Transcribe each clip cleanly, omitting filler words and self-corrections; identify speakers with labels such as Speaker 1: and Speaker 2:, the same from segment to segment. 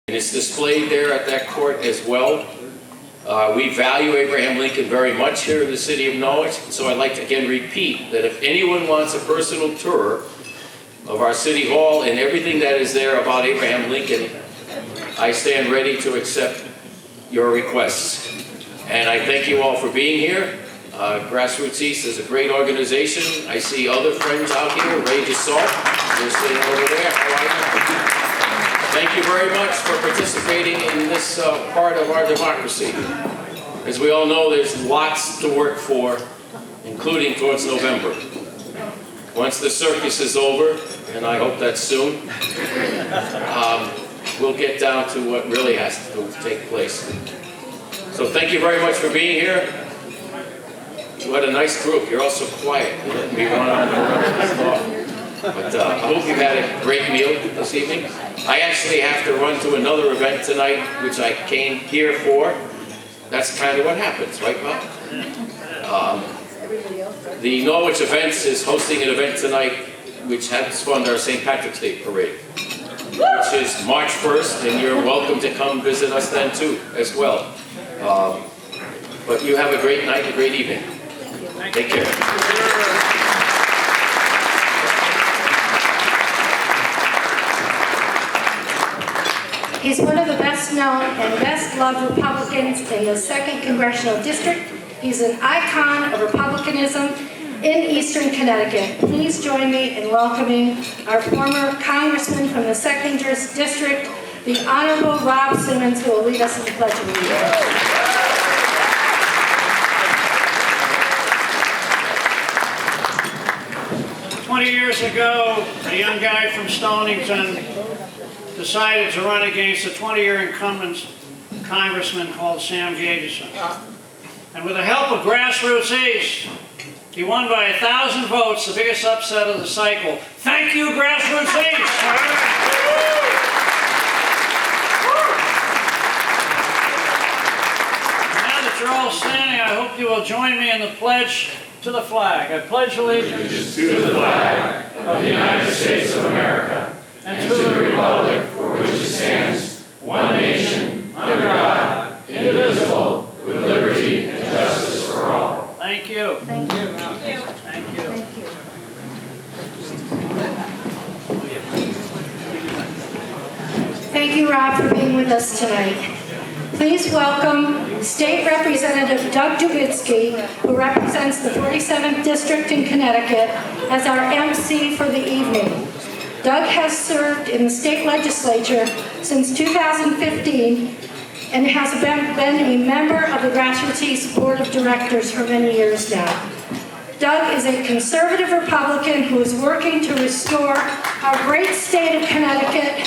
Speaker 1: It's displayed there at that court as well. We value Abraham Lincoln very much here in the city of Norwich, so I'd like to again repeat that if anyone wants a personal tour of our city hall and everything that is there about Abraham Lincoln, I stand ready to accept your requests. And I thank you all for being here. Grassroots East is a great organization. I see other friends out here, Rage Assault, they're sitting over there. How are you? Thank you very much for participating in this part of our democracy. As we all know, there's lots to work for, including towards November. Once the circus is over, and I hope that's soon, we'll get down to what really has to take place. So thank you very much for being here. What a nice group. You're all so quiet. You let me run on and run. But I hope you've had a great meal this evening. I actually have to run to another event tonight, which I came here for. That's kind of what happens, right, Bob? The Norwich Events is hosting an event tonight which helps fund our St. Patrick's Day Parade, which is March 1st, and you're welcome to come visit us then too, as well. But you have a great night, a great evening. Take care.
Speaker 2: He's one of the best known and best loved Republicans in the 2nd Congressional District. He's an icon of Republicanism in Eastern Connecticut. Please join me in welcoming our former Congressman from the 2nd District, the Honorable Rob Simmons, who will lead us in the Pledge of Allegiance.
Speaker 3: 20 years ago, a young guy from Stonington decided to run against a 20-year incumbent congressman called Sam Gageson. And with the help of Grassroots East, he won by 1,000 votes, the biggest upset of the cycle. Thank you, Grassroots East! Now that you're all standing, I hope you will join me in the pledge to the flag. I pledge allegiance
Speaker 4: to the flag of the United States of America and to the republic for which it stands, one nation, under God, indivisible, with liberty and justice for all.
Speaker 3: Thank you.
Speaker 2: Thank you.
Speaker 3: Thank you.
Speaker 2: Thank you. Thank you, Rob, for being with us tonight. Please welcome State Representative Doug Dubitzky, who represents the 47th District in Connecticut, as our MC for the evening. Doug has served in the state legislature since 2015 and has been a member of the Grassroots East Board of Directors for many years now. Doug is a conservative Republican who is working to restore our great state of Connecticut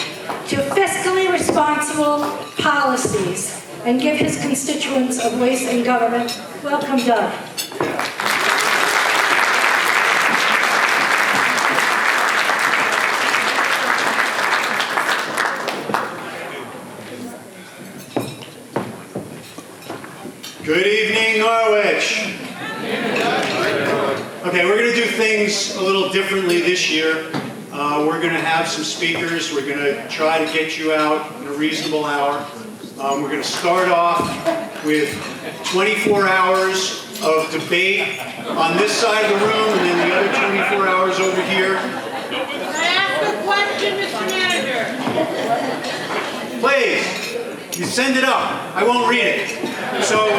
Speaker 2: to fiscally responsible policies and give his constituents a voice in government. Welcome, Doug.
Speaker 5: Good evening, Norwich. Okay, we're going to do things a little differently this year. We're going to have some speakers. We're going to try to get you out in a reasonable hour. We're going to start off with 24 hours of debate on this side of the room, and then the other 24 hours over here.
Speaker 6: Can I ask a question, Mr. Manager?
Speaker 5: Please, you send it up. I won't read it. So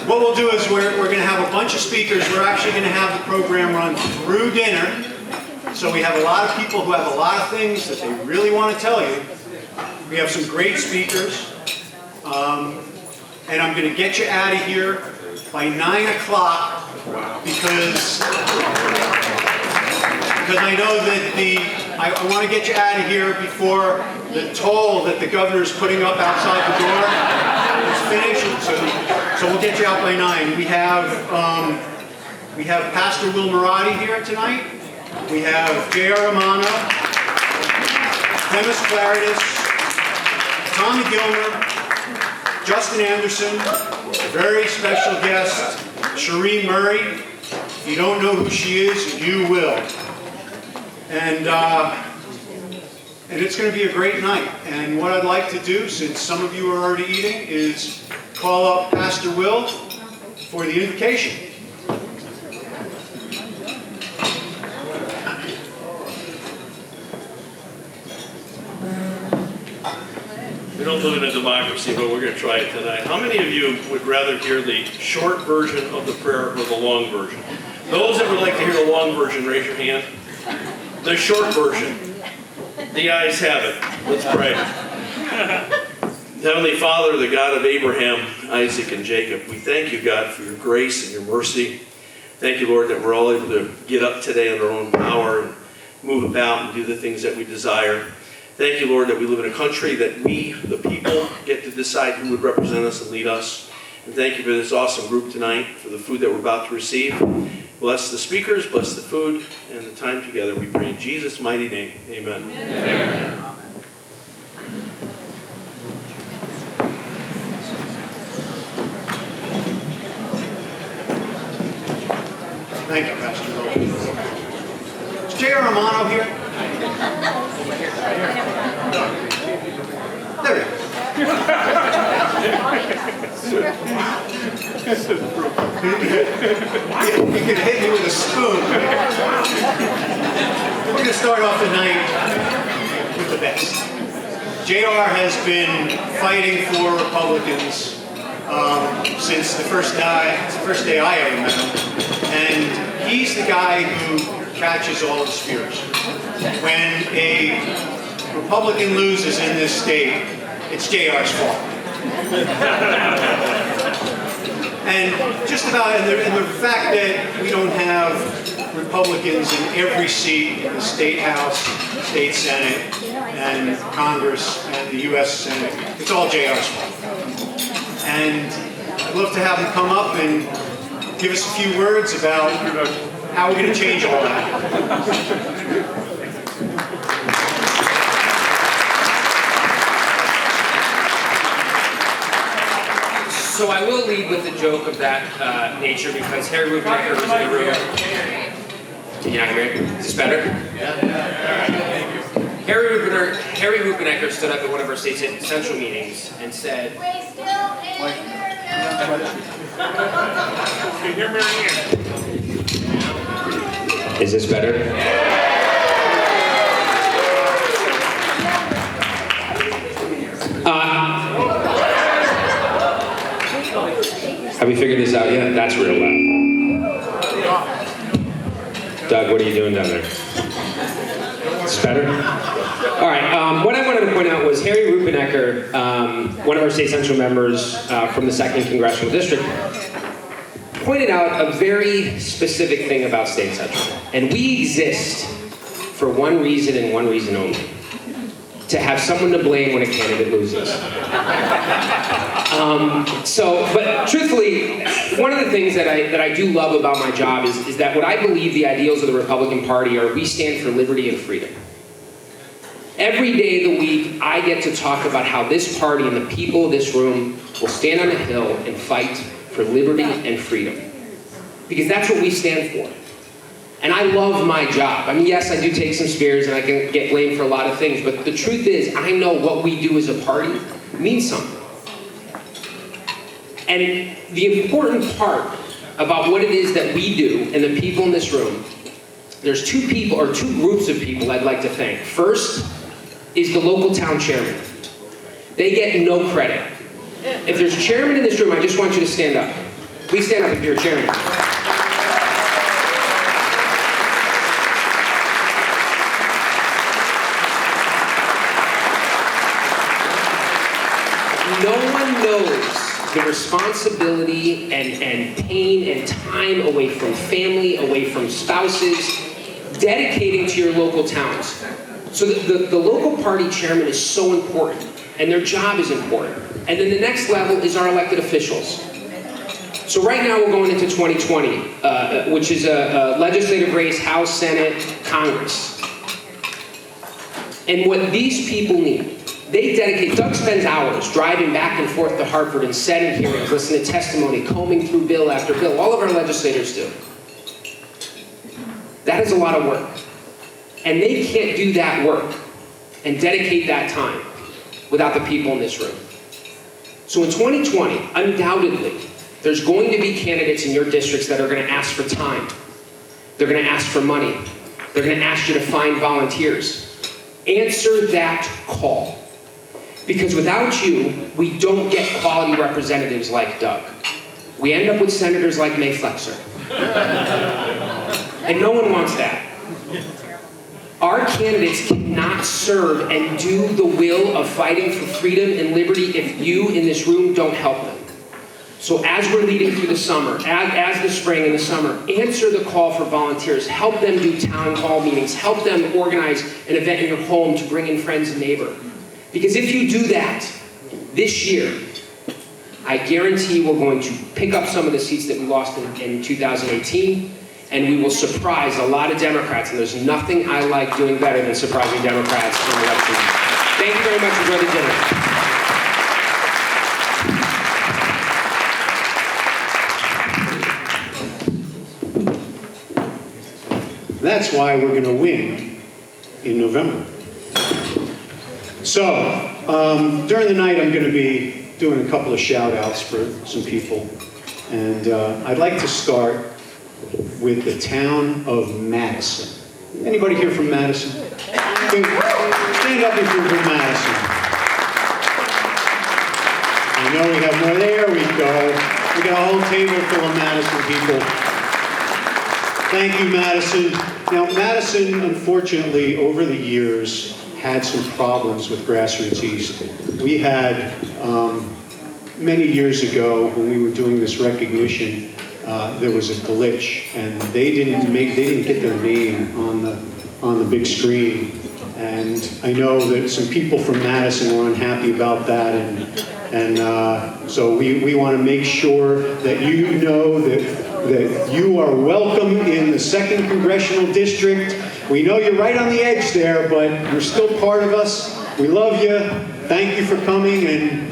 Speaker 5: what we'll do is we're going to have a bunch of speakers. We're actually going to have the program run through dinner. So we have a lot of people who have a lot of things that they really want to tell you. We have some great speakers. And I'm going to get you out of here by 9 o'clock because I know that I want to get you out of here before the toll that the governor is putting up outside the door is finished. So we'll get you out by 9. We have Pastor Will Marati here tonight. We have J.R. Romano, Demis Claridis, Tommy Gilmer, Justin Anderson, a very special guest, Sheree Murray. If you don't know who she is, you will. And and it's going to be a great night. And what I'd like to do, since some of you are already eating, is call up Pastor Will for the invocation.
Speaker 7: We don't live in a democracy, but we're going to try it tonight. How many of you would rather hear the short version of the prayer or the long version? Those that would like to hear the long version, raise your hand. The short version. The ayes have it. Let's pray. Heavenly Father, the God of Abraham, Isaac, and Jacob, we thank you, God, for your grace and your mercy. Thank you, Lord, that we're all able to get up today on our own power and move about and do the things that we desire. Thank you, Lord, that we live in a country that we, the people, get to decide who would represent us and lead us. And thank you for this awesome group tonight, for the food that we're about to receive. Bless the speakers, bless the food, and the time together. We pray in Jesus' mighty name. Amen. Amen.
Speaker 5: Thank you, Pastor Will. Is J.R. Romano here? There he is. You can hit me with a spoon. We're going to start off the night with the best. JR has been fighting for Republicans since the first day I ever met him. And he's the guy who catches all the spears. When a Republican loses in this state, it's JR's fault. And just about, and the fact that we don't have Republicans in every seat in the State House, State Senate, and Congress, and the U.S. Senate, it's all JR's fault. And I'd love to have him come up and give us a few words about how we're going to change all that.
Speaker 8: So I will lead with a joke of that nature because Harry Rubenecker was in the room. Can you not hear me? Is this better? Harry Rubenecker stood up at one of our state central meetings and said,
Speaker 6: We still can't hear you.
Speaker 8: Is this better? Have we figured this out yet? That's real loud. Doug, what are you doing down there? It's better? All right, what I wanted to point out was Harry Rubenecker, one of our state central members from the 2nd Congressional District, pointed out a very specific thing about state central. And we exist for one reason and one reason only: to have someone to blame when a candidate loses. But truthfully, one of the things that I do love about my job is that what I believe the ideals of the Republican Party are: we stand for liberty and freedom. Every day of the week, I get to talk about how this party and the people of this room will stand on a hill and fight for liberty and freedom. Because that's what we stand for. And I love my job. I mean, yes, I do take some spears and I can get blamed for a lot of things, but the truth is, I know what we do as a party means something. And the important part about what it is that we do and the people in this room, there's two groups of people I'd like to thank. First is the local town chairman. They get no credit. If there's a chairman in this room, I just want you to stand up. Please stand up if you're a chairman. No one knows the responsibility and pain and time away from family, away from spouses, dedicating to your local towns. So the local party chairman is so important, and their job is important. And then the next level is our elected officials. So right now we're going into 2020, which is a legislative race, House, Senate, Congress. And what these people need, they dedicate. Doug spends hours driving back and forth to Hartford and setting hearings, listening to testimony, combing through bill after bill. All of our legislators do. That is a lot of work. And they can't do that work and dedicate that time without the people in this room. So in 2020, undoubtedly, there's going to be candidates in your districts that are going to ask for time. They're going to ask for money. They're going to ask you to find volunteers. Answer that call. Because without you, we don't get quality representatives like Doug. We end up with senators like May Flexer. And no one wants that. Our candidates cannot serve and do the will of fighting for freedom and liberty if you in this room don't help them. So as we're leading through the summer, as the spring and the summer, answer the call for volunteers. Help them do town hall meetings. Help them organize an event in your home to bring in friends and neighbor. Because if you do that this year, I guarantee we're going to pick up some of the seats that we lost in 2018, and we will surprise a lot of Democrats, and there's nothing I like doing better than surprising Democrats in election. Thank you very much. Enjoy the dinner.
Speaker 5: That's why we're going to win in November. So, during the night, I'm going to be doing a couple of shout-outs for some people. And I'd like to start with the town of Madison. Anybody here from Madison? Stand up if you're from Madison. I know we have more. There we go. We got a whole table full of Madison people. Thank you, Madison. Now, Madison, unfortunately, over the years, had some problems with Grassroots East. We had, many years ago, when we were doing this recognition, there was a glitch, and they didn't get their name on the big screen. And I know that some people from Madison were unhappy about that, and so we want to make sure that you know that you are welcome in the 2nd Congressional District. We know you're right on the edge there, but you're still part of us. We love you. Thank you for coming, and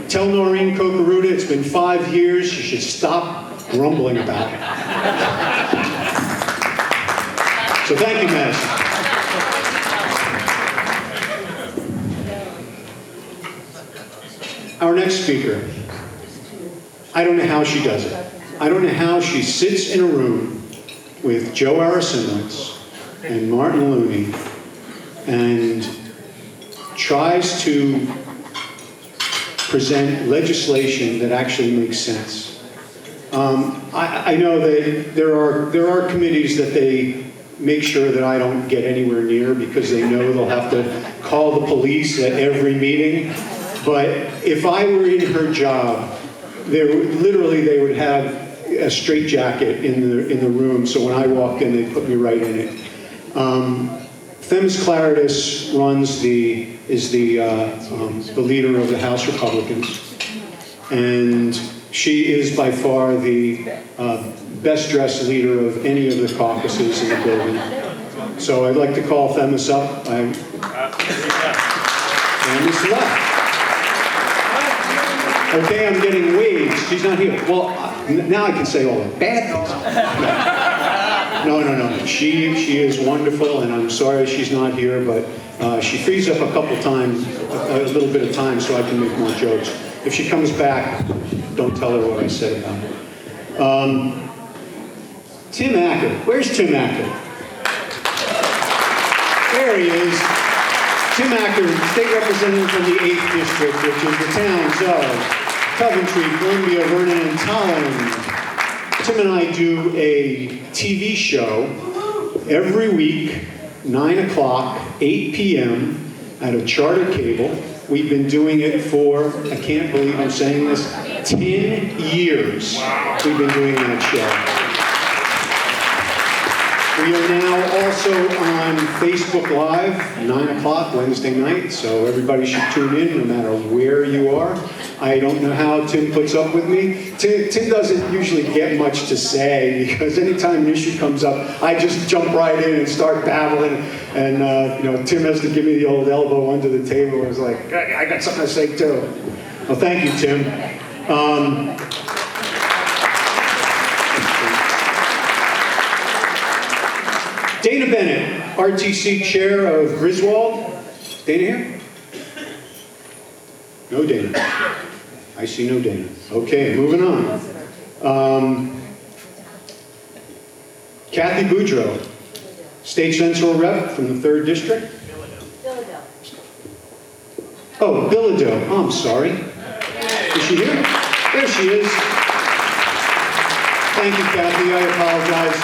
Speaker 5: tell Noreen Kokaruda it's been 5 years. She should stop grumbling about it. So thank you, Madison. Our next speaker, I don't know how she does it. I don't know how she sits in a room with Joe Arasinowitz and Martin Looney and tries to present legislation that actually makes sense. I know that there are committees that they make sure that I don't get anywhere near because they know they'll have to call the police at every meeting. But if I were in her job, they would have a straitjacket in the room, so when I walk in, they put me right in it. Themis Claridis is the leader of the House Republicans, and she is by far the best dressed leader of any of the caucuses in the building. So I'd like to call Themis up. Themis left. Okay, I'm getting waves. She's not here. Well, now I can say all the bad things. No. She is wonderful, and I'm sorry she's not here, but she frees up a little bit of time so I can make more jokes. If she comes back, don't tell her what I said about her. Tim Acker. Where's Tim Acker? There he is. Tim Acker, state representative from the 8th District, which is the towns of Coventry, Columbia, Vernon, and Tolland. Tim and I do a TV show every week, 9 o'clock, 8 p.m. at a charter cable. We've been doing it for, I can't believe I'm saying this, 10 years we've been doing that show. We are now also on Facebook Live, 9 o'clock Wednesday night, so everybody should tune in no matter where you are. I don't know how Tim puts up with me. Tim doesn't usually get much to say because anytime an issue comes up, I just jump right in and start babbling. And Tim has to give me the old elbow under the table. It's like, I got something to say too. Well, thank you, Tim. Dana Bennett, RTC Chair of Griswold. Dana here? No Dana. I see no Dana. Okay, moving on. Kathy Boudreau, State Central Rep from the 3rd District. Oh, Bilodeau. Oh, I'm sorry. Is she here? There she is. Thank you, Kathy. I apologize.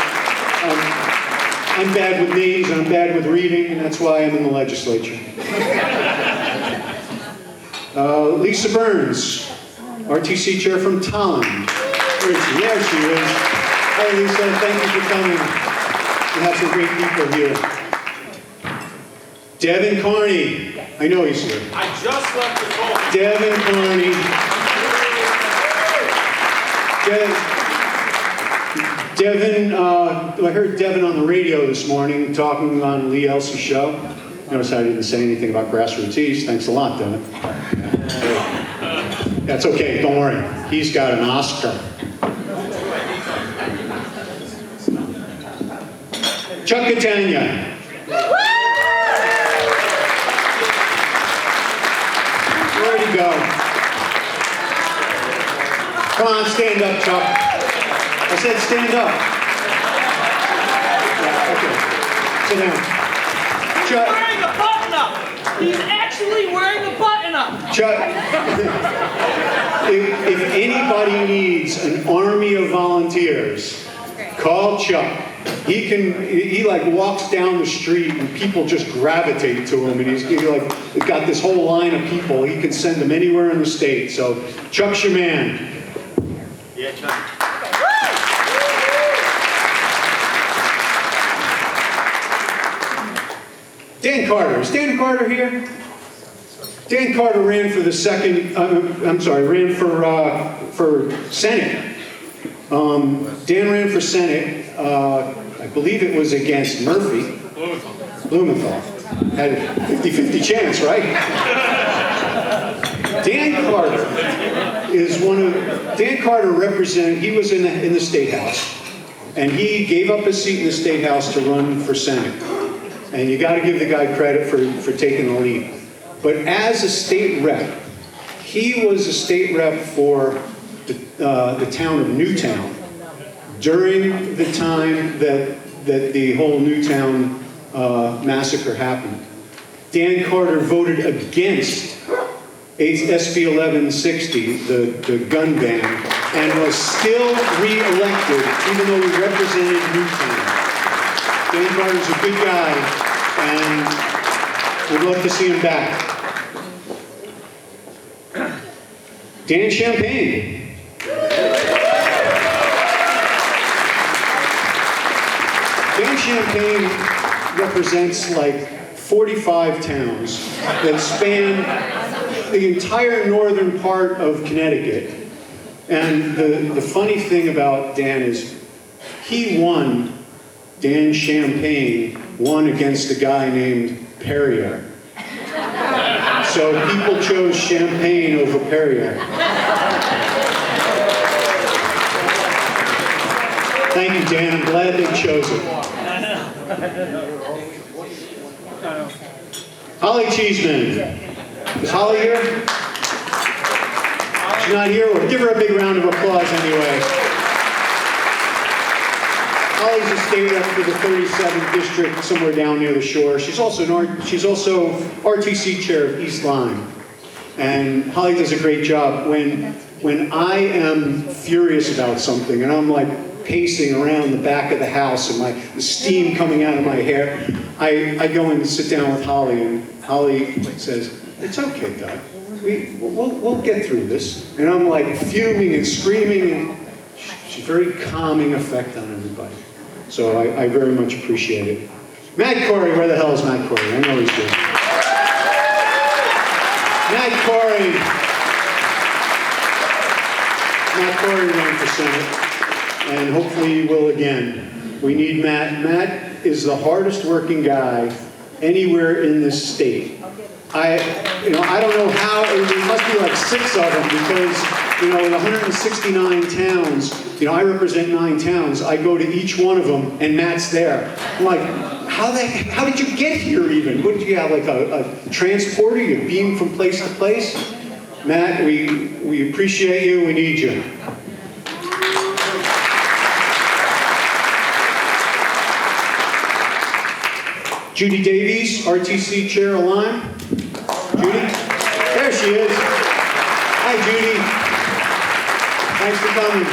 Speaker 5: I'm bad with names, I'm bad with reading, and that's why I'm in the legislature. Lisa Burns, RTC Chair from Tallinn. Where is she? There she is. Hi, Lisa. Thank you for coming. We have some great people here. Devin Carney. I know he's here.
Speaker 6: I just left the phone.
Speaker 5: Devin Carney. Devin, I heard Devin on the radio this morning talking on Lee Elsie's show. Notice I didn't say anything about Grassroots East. Thanks a lot, Devin. That's okay, don't worry. He's got an Oscar. Chuck Catania. Where'd he go? Come on, stand up, Chuck. I said stand up. Yeah, okay. Sit down. Chuck.
Speaker 9: He's wearing a button-up. He's actually wearing a button-up.
Speaker 5: Chuck, if anybody needs an army of volunteers, call Chuck. He like walks down the street and people just gravitate to him, and he's like got this whole line of people. He can send them anywhere in the state. So Chuck's your man.
Speaker 6: Yeah, Chuck.
Speaker 5: Dan Carter. Is Dan Carter here? Dan Carter ran for the ran for Senate. Dan ran for Senate. I believe it was against Murphy. Blumenthal. Had a 50-50 chance, right? Dan Carter represented, he was in the State House. And he gave up his seat in the State House to run for Senate. And you got to give the guy credit for taking the lead. But as a state rep, he was a state rep for the town of Newtown during the time that the whole Newtown massacre happened. Dan Carter voted against SB 1160, the gun ban, and was still re-elected even though he represented Newtown. Dan Carter's a good guy, and we'd love to see him back. Dan Champagne. Dan Champagne represents like 45 towns that span the entire northern part of Connecticut. And the funny thing about Dan is Dan Champagne won against a guy named Perrier. So people chose Champagne over Perrier. Thank you, Dan. I'm glad they chose it. Holly Cheeseman. Is Holly here? She's not here? Well, give her a big round of applause anyway. Holly's a state rep for the 37th district, somewhere down near the shore. She's also RTC chair of East Lyme. And Holly does a great job. When I am furious about something and I'm like pacing around the back of the house and the steam coming out of my hair, I go and sit down with Holly, and Holly says, "It's okay, Doug. We'll get through this." And I'm like fuming and screaming, and she's a very calming effect on everybody. So I very much appreciate it. Matt Corey, where the hell is Matt Corey? I know he's here. Matt Corey ran for Senate, and hopefully he will again. We need Matt. Matt is the hardest working guy anywhere in this state. I don't know how, there must be like 6 of them because, in 169 towns, I represent 9 towns. I go to each one of them and Matt's there. I'm like, how did you get here even? What did you have, like a transporter? You beam from place to place? Matt, we appreciate you. We need you. Judy Davies, RTC Chair of Lyme. Judy? There she is. Hi, Judy. Thanks for coming.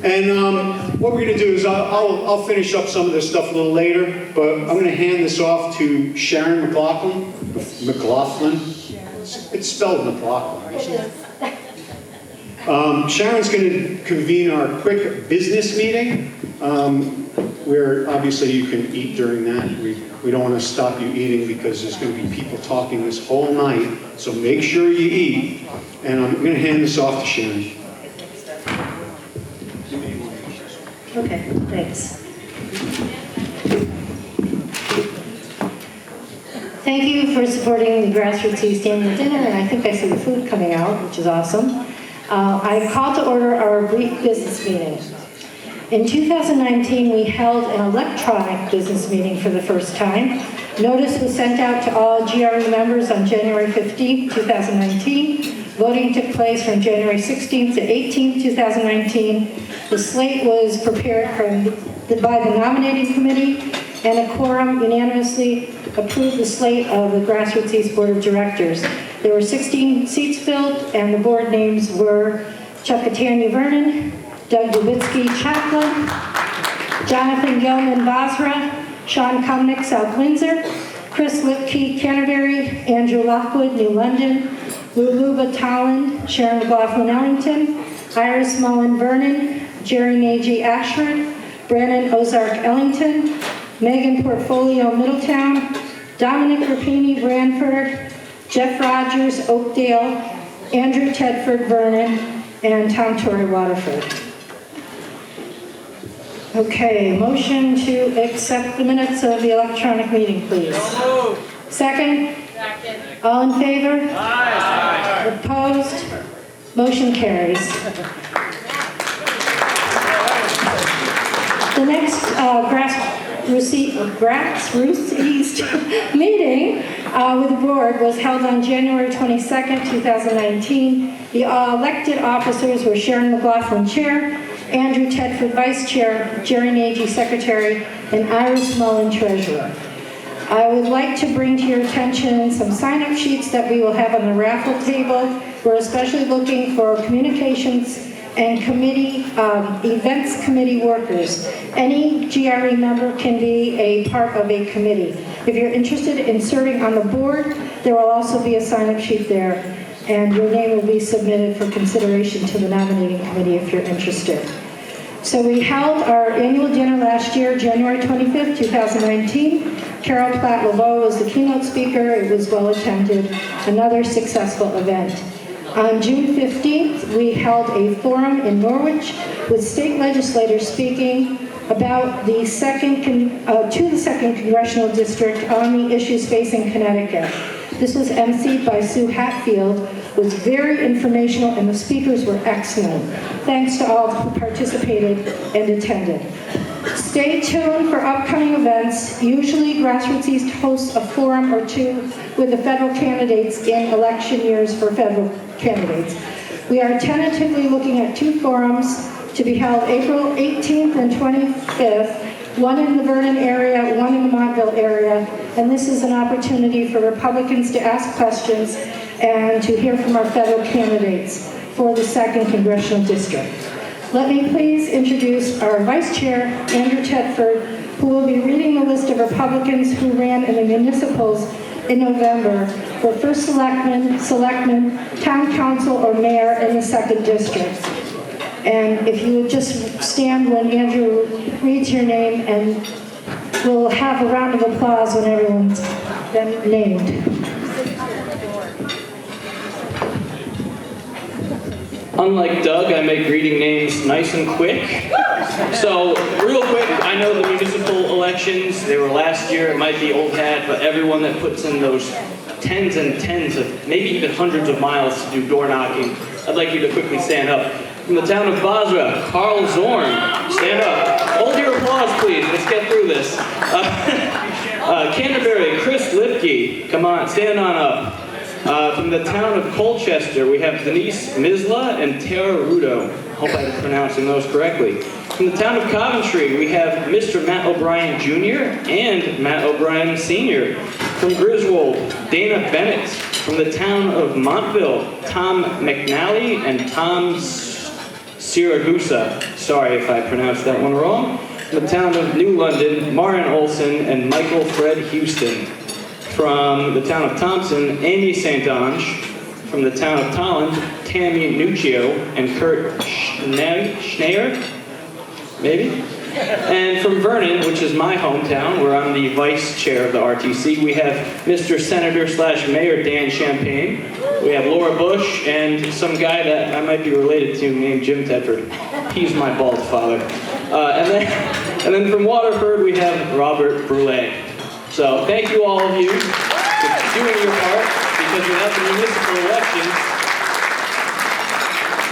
Speaker 5: And what we're going to do is I'll finish up some of this stuff a little later, but I'm going to hand this off to Sharon McLaughlin. It's spelled McLaughlin. Sharon's going to convene our quick business meeting, where obviously you can eat during that. We don't want to stop you eating because there's going to be people talking this whole night, so make sure you eat. And I'm going to hand this off to Sharon.
Speaker 2: Okay, thanks. Thank you for supporting the Grassroots East Annual Dinner, and I think I see the food coming out, which is awesome. I call to order our brief business meeting. In 2019, we held an electronic business meeting for the first time. Notice was sent out to all GRE members on January 15, 2019. Voting took place from January 16th to 18th, 2019. The slate was prepared by the nominating committee, and a quorum unanimously approved the slate of the Grassroots East Board of Directors. There were 16 seats filled, and the board names were Chuck Catania Vernon, Doug Dubitsky Chaplain, Jonathan Gilman Basra, Sean Cumnick South Windsor, Chris Lipke Canterbury, Andrew Lockwood New London, Luluba Tolland, Sharon McLaughlin Ellington, Iris Mullen Vernon, Jerry Nagy Ashford, Brandon Ozark Ellington, Megan Portfolio Middletown, Dominic Rapini Branford, Jeff Rogers Oakdale, Andrew Tedford Vernon, and Tom Torrey Waterford. Okay, motion to accept the minutes of the electronic meeting, please. Second? Second. All in favor? Aye. Opposed? Motion carries. The next Grassroots East meeting with the board was held on January 22nd, 2019. The elected officers were Sharon McLaughlin, Chair, Andrew Tedford, Vice Chair, Jerry Nagy, Secretary, and Iris Mullen, Treasurer. I would like to bring to your attention some sign-up sheets that we will have on the raffle table. We're especially looking for communications and committee, events committee workers. Any GRE member can be a part of a committee. If you're interested in serving on the board, there will also be a sign-up sheet there, and your name will be submitted for consideration to the nominating committee if you're interested. So we held our annual dinner last year, January 25th, 2019. Carol Platt-Laveau was the keynote speaker. It was well attended, another successful event. On June 15th, we held a forum in Norwich with state legislators speaking about the second congressional district on the issues facing Connecticut. This was emceed by Sue Hatfield, was very informational, and the speakers were excellent. Thanks to all who participated and attended. Stay tuned for upcoming events. Usually Grassroots East hosts a forum or two with the federal candidates in election years for federal candidates. We are tentatively looking at 2 forums to be held April 18th and 25th, one in the Vernon area, one in the Montville area, and this is an opportunity for Republicans to ask questions and to hear from our federal candidates for the 2nd Congressional District. Let me please introduce our Vice Chair, Andrew Tedford, who will be reading the list of Republicans who ran in the municipals in November for First Selectman, Town Council, or Mayor in the 2nd District. And if you would just stand when Andrew reads your name, and we'll have a round of applause when everyone's been named.
Speaker 10: Unlike Doug, I make reading names nice and quick. So, real quick, I know the municipal elections, they were last year, it might be old hat, but everyone that puts in those tens and tens of, maybe even hundreds of miles to do door knocking, I'd like you to quickly stand up. From the town of Basra, Carl Zorn, stand up. Hold your applause, please. Let's get through this. Canterbury, Chris Lipke. Come on, stand on up. From the town of Colchester, we have Denise Misla and Tara Rudo. Hope I'm pronouncing those correctly. From the town of Coventry, we have Mr. Matt O'Brien Jr. and Matt O'Brien Sr. From Griswold, Dana Bennett. From the town of Montville, Tom McNally and Tom Siragusa. Sorry if I pronounced that one wrong. From the town of New London, Marin Olson and Michael Fred Houston. From the town of Thompson, Amy St. Ange. From the town of Tolland, Tammy Nuccio and Kurt Schneier, maybe? And from Vernon, which is my hometown, where I'm the vice chair of the RTC, we have Mr. Senator / Mayor Dan Champagne. We have Laura Bush and some guy that I might be related to named Jim Tedford. He's my bald father. And then from Waterford, we have Robert Brule. So thank you all of you for doing your part, because without the municipal elections,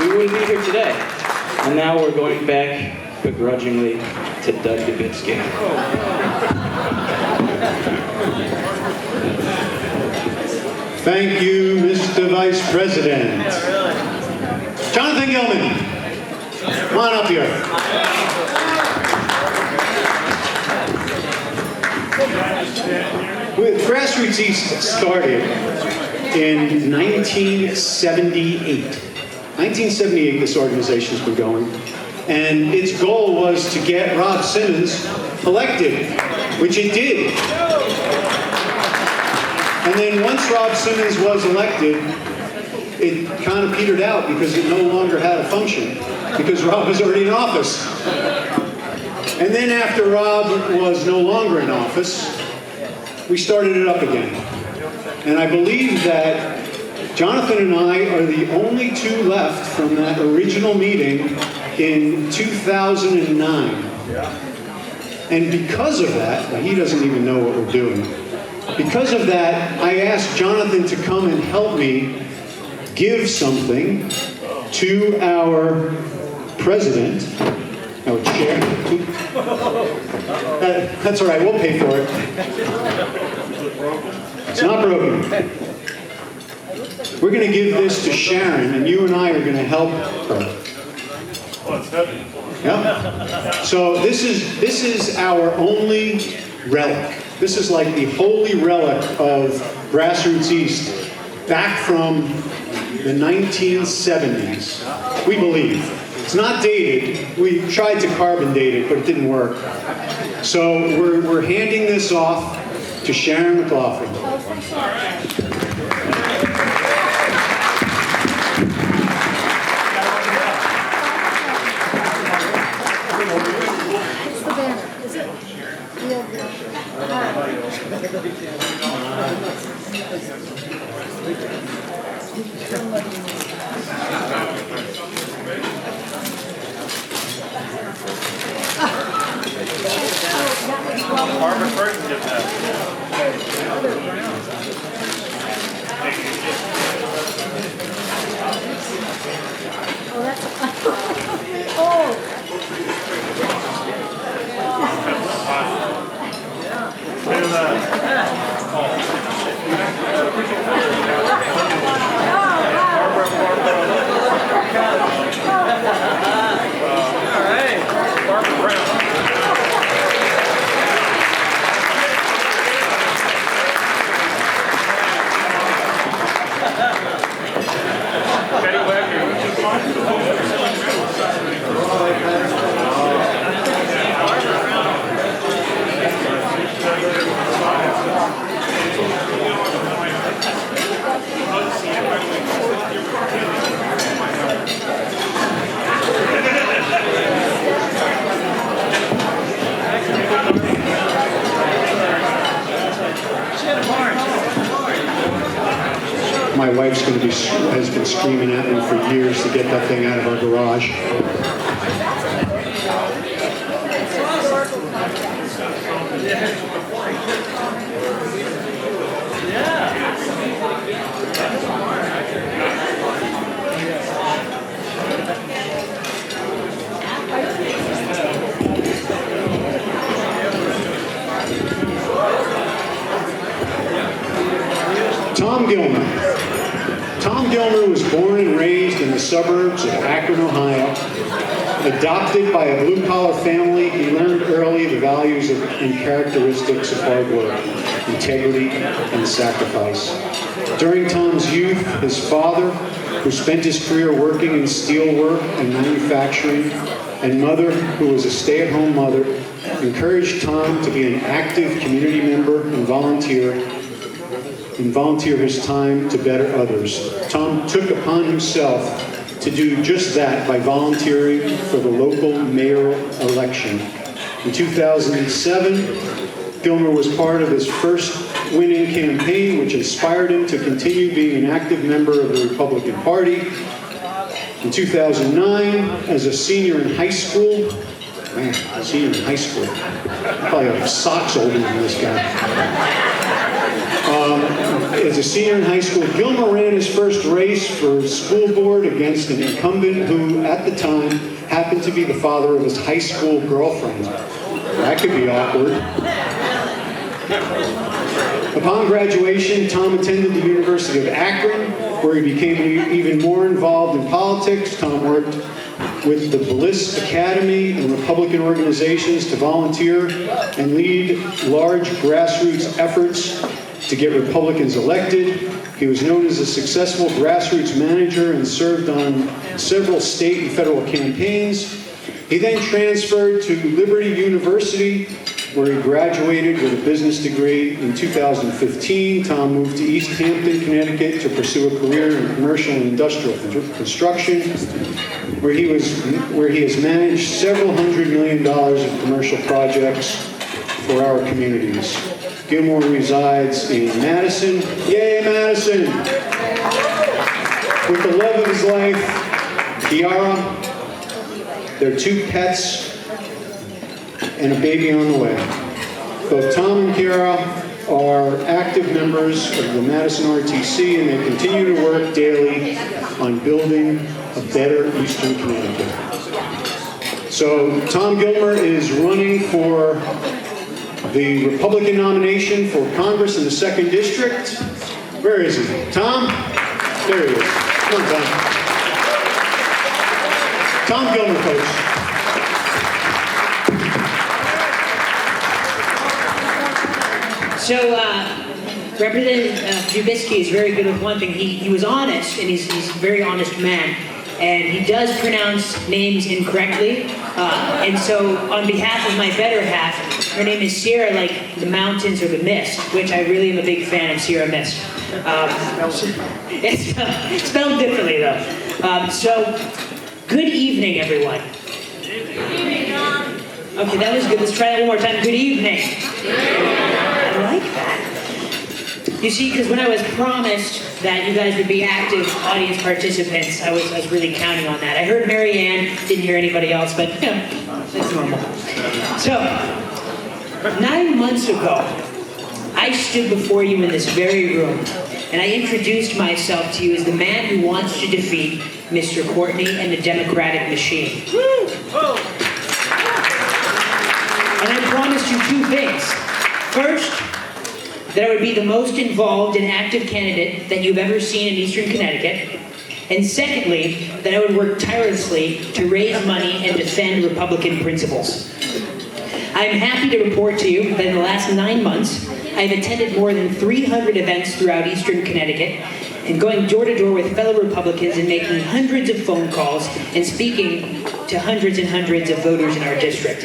Speaker 10: we wouldn't be here today. And now we're going back begrudgingly to Doug Dubitsky.
Speaker 5: Thank you, Mr. Vice President. Jonathan Gilman, come on up here. Grassroots East started in 1978. 1978, this organization's been going. And its goal was to get Rob Simmons elected, which it did. And then once Rob Simmons was elected, it kind of petered out because it no longer had a function, because Rob was already in office. And then after Rob was no longer in office, we started it up again. And I believe that Jonathan and I are the only two left from that original meeting in 2009. And because of that, well, he doesn't even know what we're doing. Because of that, I asked Jonathan to come and help me give something to our president, our chair. That's all right, we'll pay for it. It's not broken. We're going to give this to Sharon, and you and I are going to help her. Yeah. So this is our only relic. This is like the holy relic of Grassroots East, back from the 1970s, we believe. It's not dated. We tried to carbon date it, but it didn't work. So we're handing this off to Sharon McLaughlin.
Speaker 2: It's the banner, is it?
Speaker 6: Barbara Burton did that.
Speaker 2: Oh, that's... oh!
Speaker 6: All right, Barbara Brown.
Speaker 5: My wife's has been screaming at me for years to get that thing out of our garage. Gilmer. Tom Gilmer was born and raised in the suburbs of Akron, Ohio. Adopted by a blue-collar family, he learned early the values and characteristics of hard work, integrity, and sacrifice. During Tom's youth, his father, who spent his career working in steelwork and manufacturing, and mother, who was a stay-at-home mother, encouraged Tom to be an active community member and volunteer his time to better others. Tom took upon himself to do just that by volunteering for the local mayoral election. In 2007, Gilmer was part of his first winning campaign, which inspired him to continue being an active member of the Republican Party. In 2009, as a senior in high school, man, senior in high school, probably have socks older than this guy. As a senior in high school, Gilmer ran his first race for school board against an incumbent who, at the time, happened to be the father of his high school girlfriend. That could be awkward. Upon graduation, Tom attended the University of Akron, where he became even more involved in politics. Tom worked with the Bliss Academy and Republican organizations to volunteer and lead large grassroots efforts to get Republicans elected. He was known as a successful grassroots manager and served on several state and federal campaigns. He then transferred to Liberty University, where he graduated with a business degree. In 2015, Tom moved to East Hampton, Connecticut to pursue a career in commercial and industrial construction, where he has managed several $100 million of commercial projects for our communities. Gilmer resides in Madison. Yay, Madison! With the love of his life, Kiara, their 2 pets, and a baby on the way. Both Tom and Kiara are active members of the Madison RTC, and they continue to work daily on building a better Eastern Connecticut. So Tom Gilmer is running for the Republican nomination for Congress in the 2nd District. Where is he? Tom? There he is. Come on, Tom. Tom Gilmer, folks.
Speaker 11: So, Representative Jubisky is very good with one thing. He was honest, and he's a very honest man. And he does pronounce names incorrectly. And so, on behalf of my better half, her name is Sierra, like the mountains or the mist, which I really am a big fan of Sierra Mist. It's spelled differently, though. So, good evening, everyone. Okay, that was good. Let's try that one more time. Good evening. I like that. You see, because when I was promised that you guys would be active audience participants, I was really counting on that. I heard Mary Ann, didn't hear anybody else, but you know, it's normal. So, 9 months ago, I stood before you in this very room, and I introduced myself to you as the man who wants to defeat Mr. Courtney and the Democratic machine. And I promised you 2 things. First, that I would be the most involved and active candidate that you've ever seen in Eastern Connecticut. And secondly, that I would work tirelessly to raise money and defend Republican principles. I'm happy to report to you that in the last 9 months, I've attended more than 300 events throughout Eastern Connecticut, and going door to door with fellow Republicans and making hundreds of phone calls and speaking to hundreds and hundreds of voters in our district.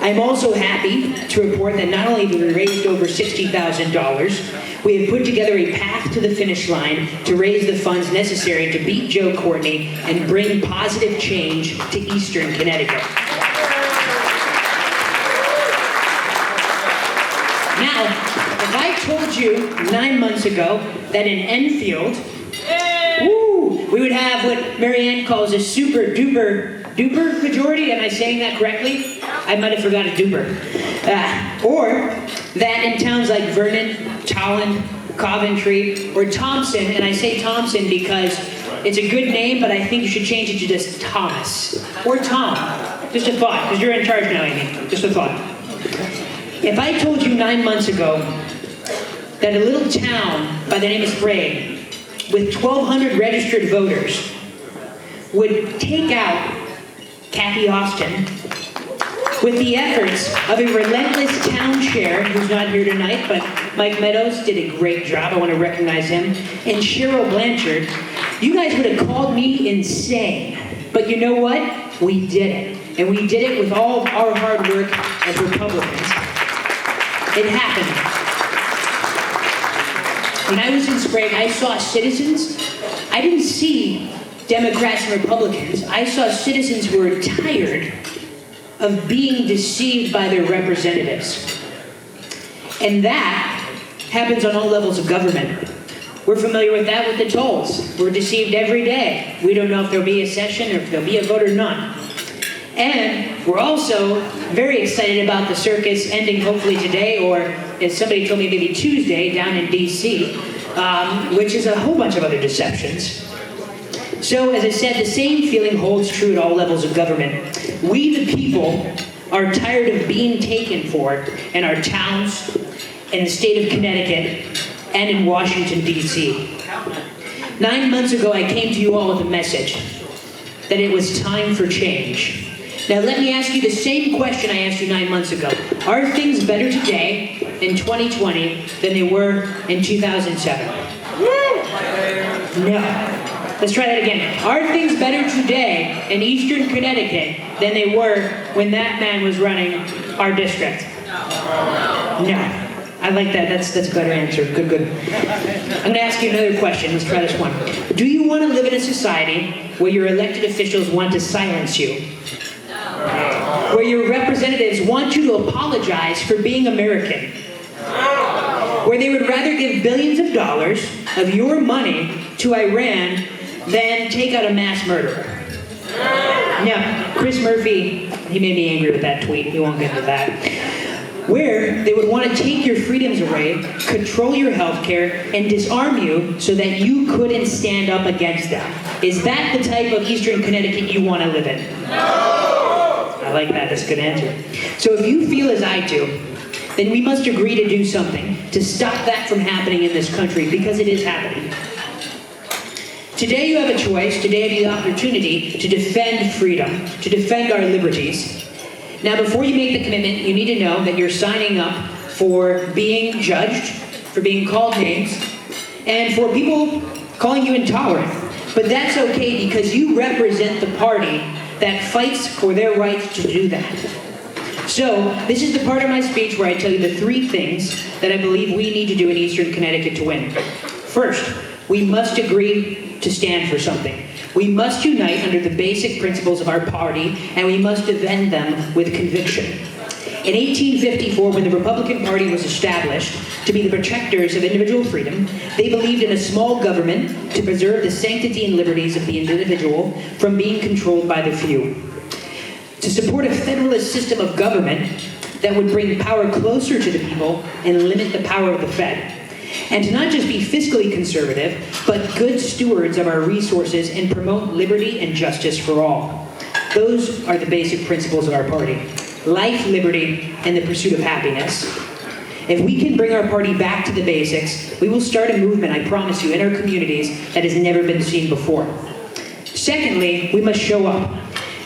Speaker 11: I'm also happy to report that not only have we raised over $60,000, we have put together a path to the finish line to raise the funds necessary to beat Joe Courtney and bring positive change to Eastern Connecticut. Now, if I told you 9 months ago that in Enfield, we would have what Mary Ann calls a super duper majority, am I saying that correctly? I might have forgot a duper. Or that in towns like Vernon, Tolland, Coventry, or Thompson, and I say Thompson because it's a good name, but I think you should change it to just Thomas. Or Tom. Just a thought, because you're in charge now, Amy. Just a thought. If I told you 9 months ago that a little town by the name of Sprague, with 1,200 registered voters, would take out Kathy Austin with the efforts of a relentless town chair, who's not here tonight, but Mike Meadows did a great job. I want to recognize him. And Cheryl Blanchard. You guys would have called me insane. But you know what? We did it. And we did it with all of our hard work as Republicans. It happened. When I was in Sprague, I saw citizens. I didn't see Democrats and Republicans. I saw citizens who were tired of being deceived by their representatives. And that happens on all levels of government. We're familiar with that with the tolls. We're deceived every day. We don't know if there'll be a session or if there'll be a vote or not. And we're also very excited about the circus ending hopefully today, or as somebody told me, maybe Tuesday down in DC, which is a whole bunch of other deceptions. So, as I said, the same feeling holds true at all levels of government. We, the people, are tired of being taken for in our towns, in the state of Connecticut, and in Washington, D.C. 9 months ago, I came to you all with a message that it was time for change. Now, let me ask you the same question I asked you 9 months ago. Are things better today in 2020 than they were in 2007? No. Let's try that again. Are things better today in Eastern Connecticut than they were when that man was running our district? No. I like that. That's a better answer. Good. I'm going to ask you another question. Let's try this one. Do you want to live in a society where your elected officials want to silence you? Where your representatives want you to apologize for being American? Where they would rather give billions of dollars of your money to Iran than take out a mass murderer? No. Chris Murphy, he made me angry with that tweet. We won't get into that. Where they would want to take your freedoms away, control your health care, and disarm you so that you couldn't stand up against them. Is that the type of Eastern Connecticut you want to live in? No! I like that. That's a good answer. So if you feel as I do, then we must agree to do something to stop that from happening in this country, because it is happening. Today you have a choice. Today you have the opportunity to defend freedom, to defend our liberties. Now, before you make the commitment, you need to know that you're signing up for being judged, for being called names, and for people calling you intolerant. But that's okay, because you represent the party that fights for their right to do that. So, this is the part of my speech where I tell you the 3 things that I believe we need to do in Eastern Connecticut to win. First, we must agree to stand for something. We must unite under the basic principles of our party, and we must defend them with conviction. In 1854, when the Republican Party was established to be the protectors of individual freedom, they believed in a small government to preserve the sanctity and liberties of the individual from being controlled by the few. To support a federalist system of government that would bring power closer to the people and limit the power of the Fed. And to not just be fiscally conservative, but good stewards of our resources and promote liberty and justice for all. Those are the basic principles of our party. Life, liberty, and the pursuit of happiness. If we can bring our party back to the basics, we will start a movement, I promise you, in our communities that has never been seen before. Secondly, we must show up.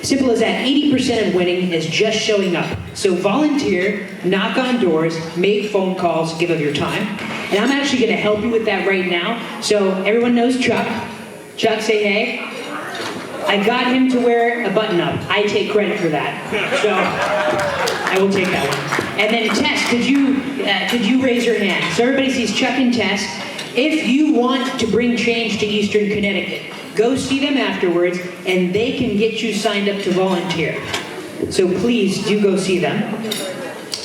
Speaker 11: Simple as that. 80% of winning is just showing up. So volunteer, knock on doors, make phone calls, give of your time. And I'm actually going to help you with that right now. So everyone knows Chuck. Chuck, say hey. I got him to wear a button-up. I take credit for that. So I will take that one. And then Tess, could you raise your hand? So everybody sees Chuck and Tess. If you want to bring change to Eastern Connecticut, go see them afterwards, and they can get you signed up to volunteer. So please do go see them.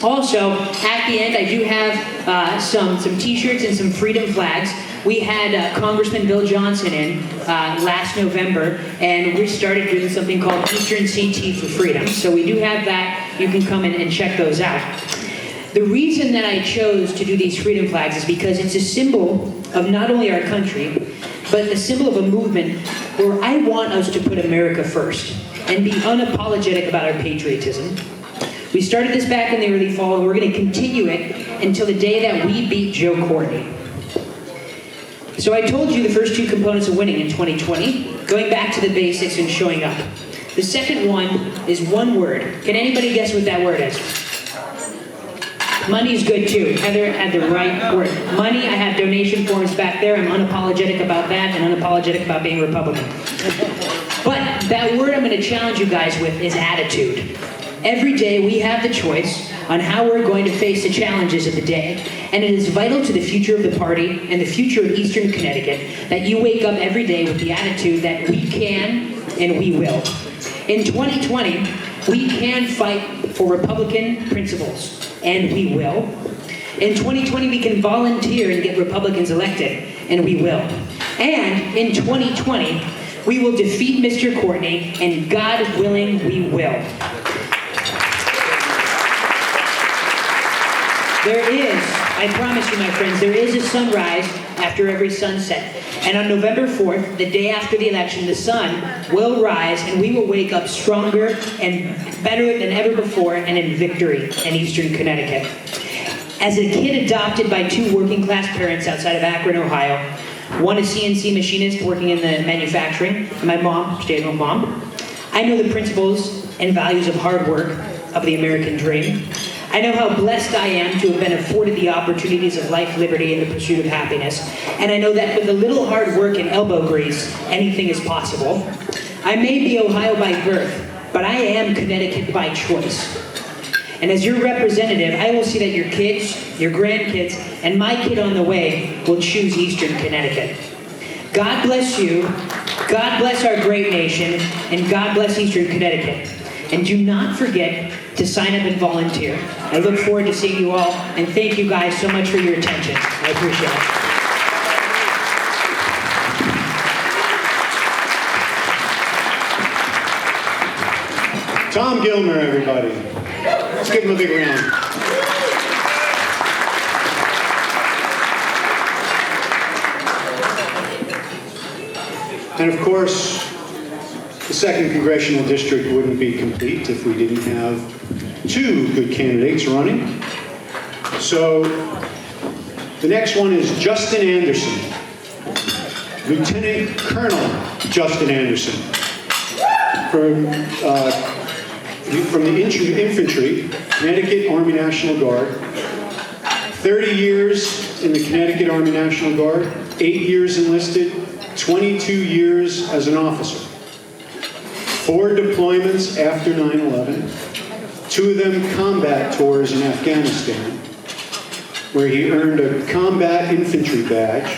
Speaker 11: Also, at the end, I do have some t-shirts and some freedom flags. We had Congressman Bill Johnson in last November, and we started doing something called Eastern CT for Freedom. So we do have that. You can come in and check those out. The reason that I chose to do these freedom flags is because it's a symbol of not only our country, but a symbol of a movement where I want us to put America first and be unapologetic about our patriotism. We started this back in the early fall, and we're going to continue it until the day that we beat Joe Courtney. So I told you the first two components of winning in 2020, going back to the basics and showing up. The second one is one word. Can anybody guess what that word is? Money's good too. Heather had the right word. Money, I have donation forms back there. I'm unapologetic about that and unapologetic about being Republican. But that word I'm going to challenge you guys with is attitude. Every day we have the choice on how we're going to face the challenges of the day. And it is vital to the future of the party and the future of Eastern Connecticut that you wake up every day with the attitude that we can and we will. In 2020, we can fight for Republican principles, and we will. In 2020, we can volunteer and get Republicans elected, and we will. And in 2020, we will defeat Mr. Courtney, and God willing, we will. There is, I promise you, my friends, there is a sunrise after every sunset. And on November 4th, the day after the election, the sun will rise and we will wake up stronger and better than ever before and in victory in Eastern Connecticut. As a kid adopted by two working class parents outside of Akron, Ohio, one a CNC machinist working in the manufacturing, and my mom, stay-at-home mom, I know the principles and values of hard work, of the American dream. I know how blessed I am to have been afforded the opportunities of life, liberty, and the pursuit of happiness. And I know that with a little hard work and elbow grease, anything is possible. I may be Ohio by birth, but I am Connecticut by choice. And as your representative, I will see that your kids, your grandkids, and my kid on the way will choose Eastern Connecticut. God bless you, God bless our great nation, and God bless Eastern Connecticut. And do not forget to sign up and volunteer. I look forward to seeing you all, and thank you guys so much for your attention. I appreciate it.
Speaker 5: Tom Gilmer, everybody. Let's give him a big round. And of course, the second congressional district wouldn't be complete if we didn't have two good candidates running. So the next one is Justin Anderson, Lieutenant Colonel Justin Anderson, from the infantry, Connecticut Army National Guard. 30 years in the Connecticut Army National Guard, 8 years enlisted, 22 years as an officer. 4 deployments after 9/11, 2 of them combat tours in Afghanistan, where he earned a combat infantry badge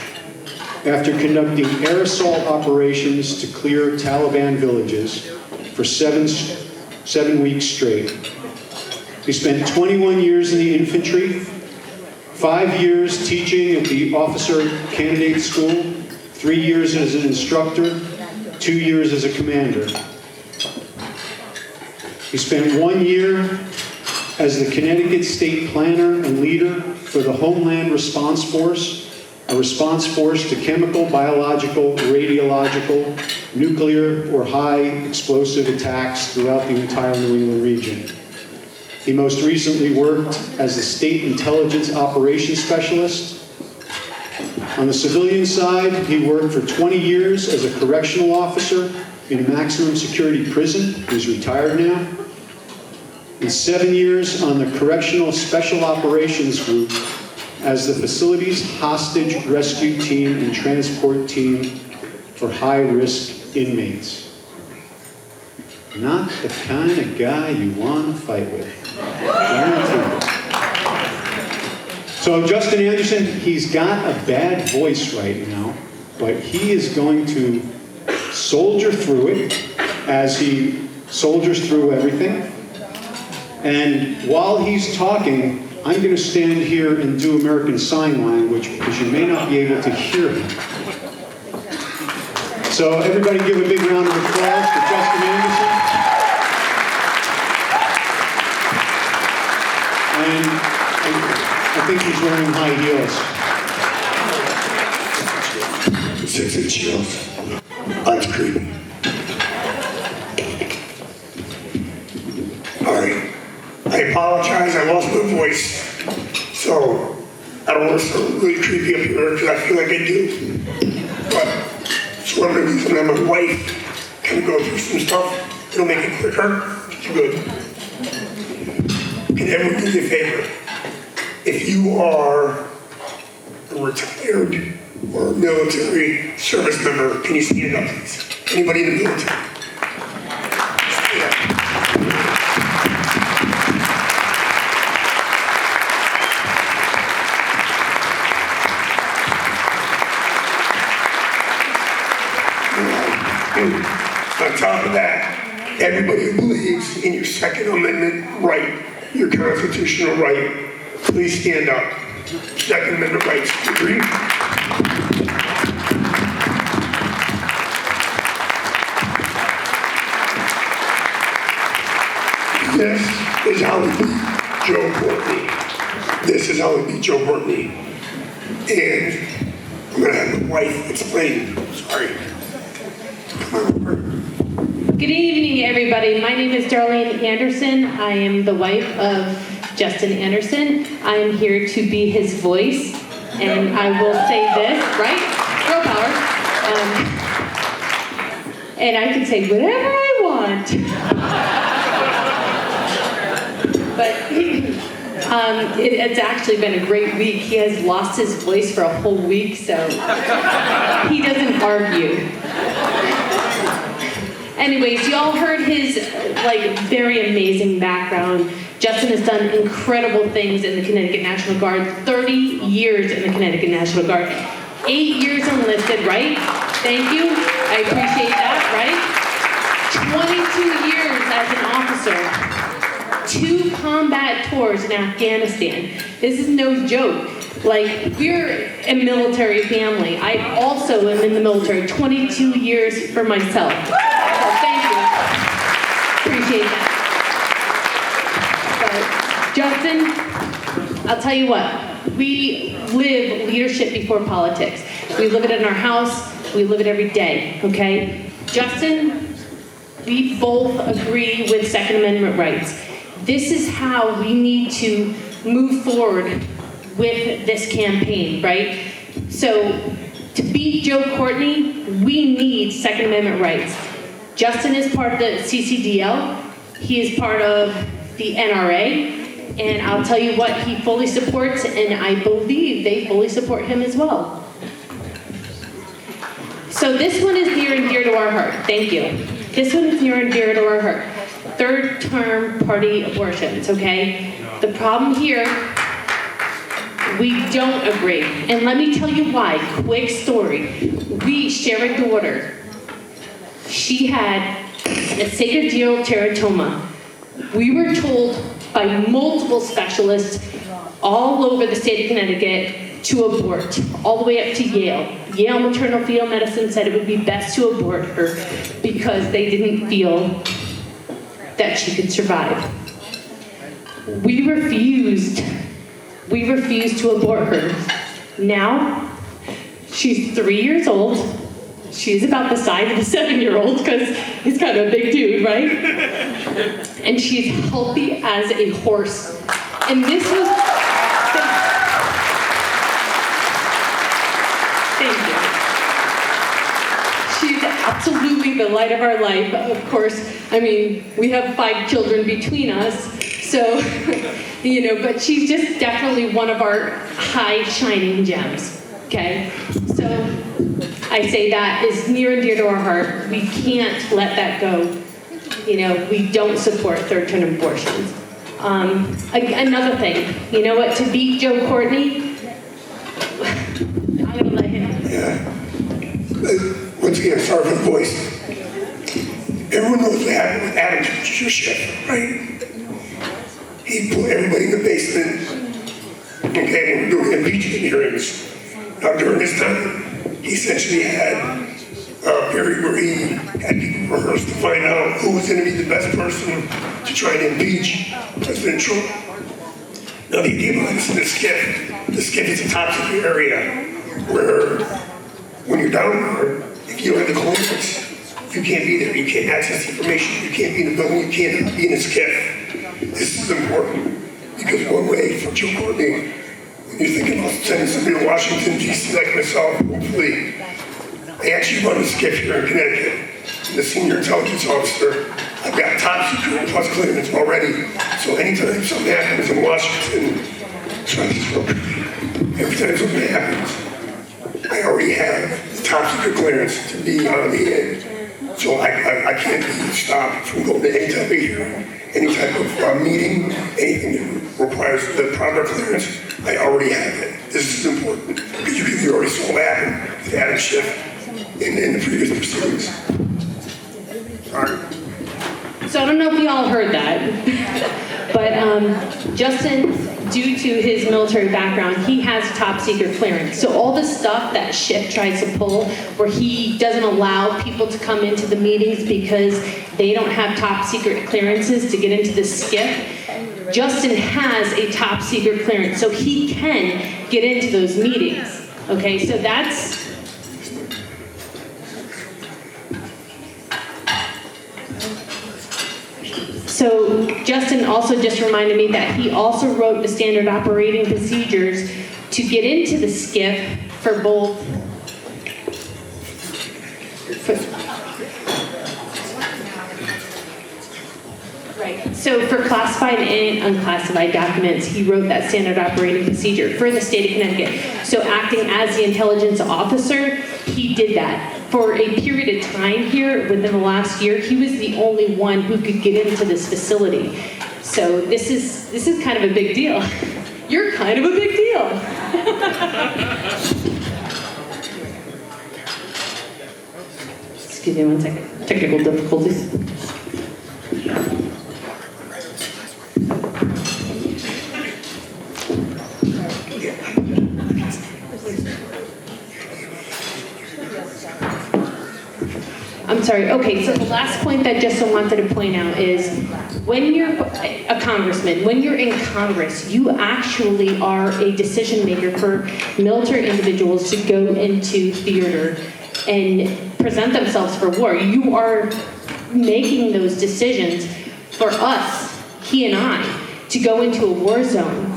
Speaker 5: after conducting air assault operations to clear Taliban villages for 7 weeks straight. He spent 21 years in the infantry, 5 years teaching at the Officer Candidate School, 3 years as an instructor, 2 years as a commander. He spent 1 year as the Connecticut State Planner and leader for the Homeland Response Force, a response force to chemical, biological, radiological, nuclear, or high explosive attacks throughout the entire New England region. He most recently worked as the State Intelligence Operations Specialist. On the civilian side, he worked for 20 years as a correctional officer in a maximum security prison. He's retired now. And 7 years on the Correctional Special Operations Group as the facility's hostage rescue team and transport team for high-risk inmates. Not the kind of guy you want to fight with. Guaranteed. So Justin Anderson, he's got a bad voice right now, but he is going to soldier through it as he soldiers through everything. And while he's talking, I'm going to stand here and do American Sign Language because you may not be able to hear him. So everybody give a big round of applause for Justin Anderson. And I think he's wearing high heels.
Speaker 12: 6-inch heels. That's creepy. All right. I apologize. I lost my voice. So I don't want to sound really creepy up here because I feel like I do. But it's one of the reasons that my wife can go through some stuff. It'll make it quicker. It's good. Can everyone do me a favor? If you are a retired or military service member, can you stand up, please? Anybody in the military? Stand up. On top of that, everybody who believes in your Second Amendment right, your constitutional right, please stand up. Second Amendment rights, agree? This is how we beat Joe Courtney. This is how we beat Joe Courtney. And I'm gonna have my wife explain. Sorry.
Speaker 13: Good evening, everybody. My name is Darlene Anderson. I am the wife of Justin Anderson. I am here to be his voice, and I will say this, right? Girl power. And I can say whatever I want. But it's actually been a great week. He has lost his voice for a whole week, so he doesn't argue. Anyways, you all heard his very amazing background. Justin has done incredible things in the Connecticut National Guard. 30 years in the Connecticut National Guard. 8 years enlisted, right? Thank you. I appreciate that, right? 22 years as an officer. 2 combat tours in Afghanistan. This is no joke. We're a military family. I also am in the military. 22 years for myself. So thank you. Appreciate that. But Justin, I'll tell you what. We live leadership before politics. We live it in our house. We live it every day, okay? Justin, we both agree with Second Amendment rights. This is how we need to move forward with this campaign, right? So to beat Joe Courtney, we need Second Amendment rights. Justin is part of the CCDL. He is part of the NRA. And I'll tell you what, he fully supports, and I believe they fully support him as well. So this one is near and dear to our heart. Thank you. This one is near and dear to our heart. Third-term party abortions, okay? The problem here, we don't agree. And let me tell you why. Quick story. We share a daughter. She had a sacroiliac teratoma. We were told by multiple specialists all over the state of Connecticut to abort, all the way up to Yale. Yale Maternal Fetal Medicine said it would be best to abort her because they didn't feel that she could survive. We refused to abort her. Now, she's 3 years old. She's about the size of a 7-year-old because he's kind of a big dude, right? And she's healthy as a horse. And this was... Thank you. She's absolutely the light of our life. Of course, I mean, we have 5 children between us. So, but she's just definitely one of our high shining gems, okay? So I say that is near and dear to our heart. We can't let that go. We don't support third-term abortions. Another thing, you know what, to beat Joe Courtney, I'm gonna let him.
Speaker 12: Yeah. Once again, sorry for the voice. Everyone knows what happened with Adam Schiff, right? He put everybody in the basement, okay, and doing impeachment hearings. Now, during this time, he essentially had a period where he had people rehearse to find out who was going to be the best person to try and impeach President Trump. Now, the idea behind this is the SCIF is a toxic area where when you're down there, if you don't have the clearance, you can't be there, you can't access information, you can't be in the building, you can't be in a SCIF. This is important because one way for Joe Courtney when you're thinking about sending somebody to Washington, D.C. like myself, hopefully, I actually run a skiff here in Connecticut. I'm the senior intelligence officer. I've got top secret plus clearance already. So anytime something happens in Washington, every time something happens, I already have the top secret clearance to be on the end. So I can't be stopped from going to any type of hearing, any type of meeting, anything that requires the proper clearance. I already have it. This is important because you already saw what happened with Adam Schiff in the previous proceedings. Sorry.
Speaker 13: So I don't know if you all heard that, but Justin, due to his military background, he has top secret clearance. So all the stuff that Schiff tries to pull, where he doesn't allow people to come into the meetings because they don't have top secret clearances to get into the skiff, Justin has a top secret clearance, so he can get into those meetings. Okay, so that's... So Justin also just reminded me that he also wrote the standard operating procedures to get into the skiff for both. Right. So for classified and unclassified documents, he wrote that standard operating procedure for the state of Connecticut. So acting as the intelligence officer, he did that. For a period of time here, within the last year, he was the only one who could get into this facility. So this is kind of a big deal. You're kind of a big deal. Excuse me 1 second. Technical difficulties. I'm sorry. Okay, so the last point that Justin wanted to point out is when you're a congressman, when you're in Congress, you actually are a decision maker for military individuals to go into theater and present themselves for war. You are making those decisions for us, he and I, to go into a war zone.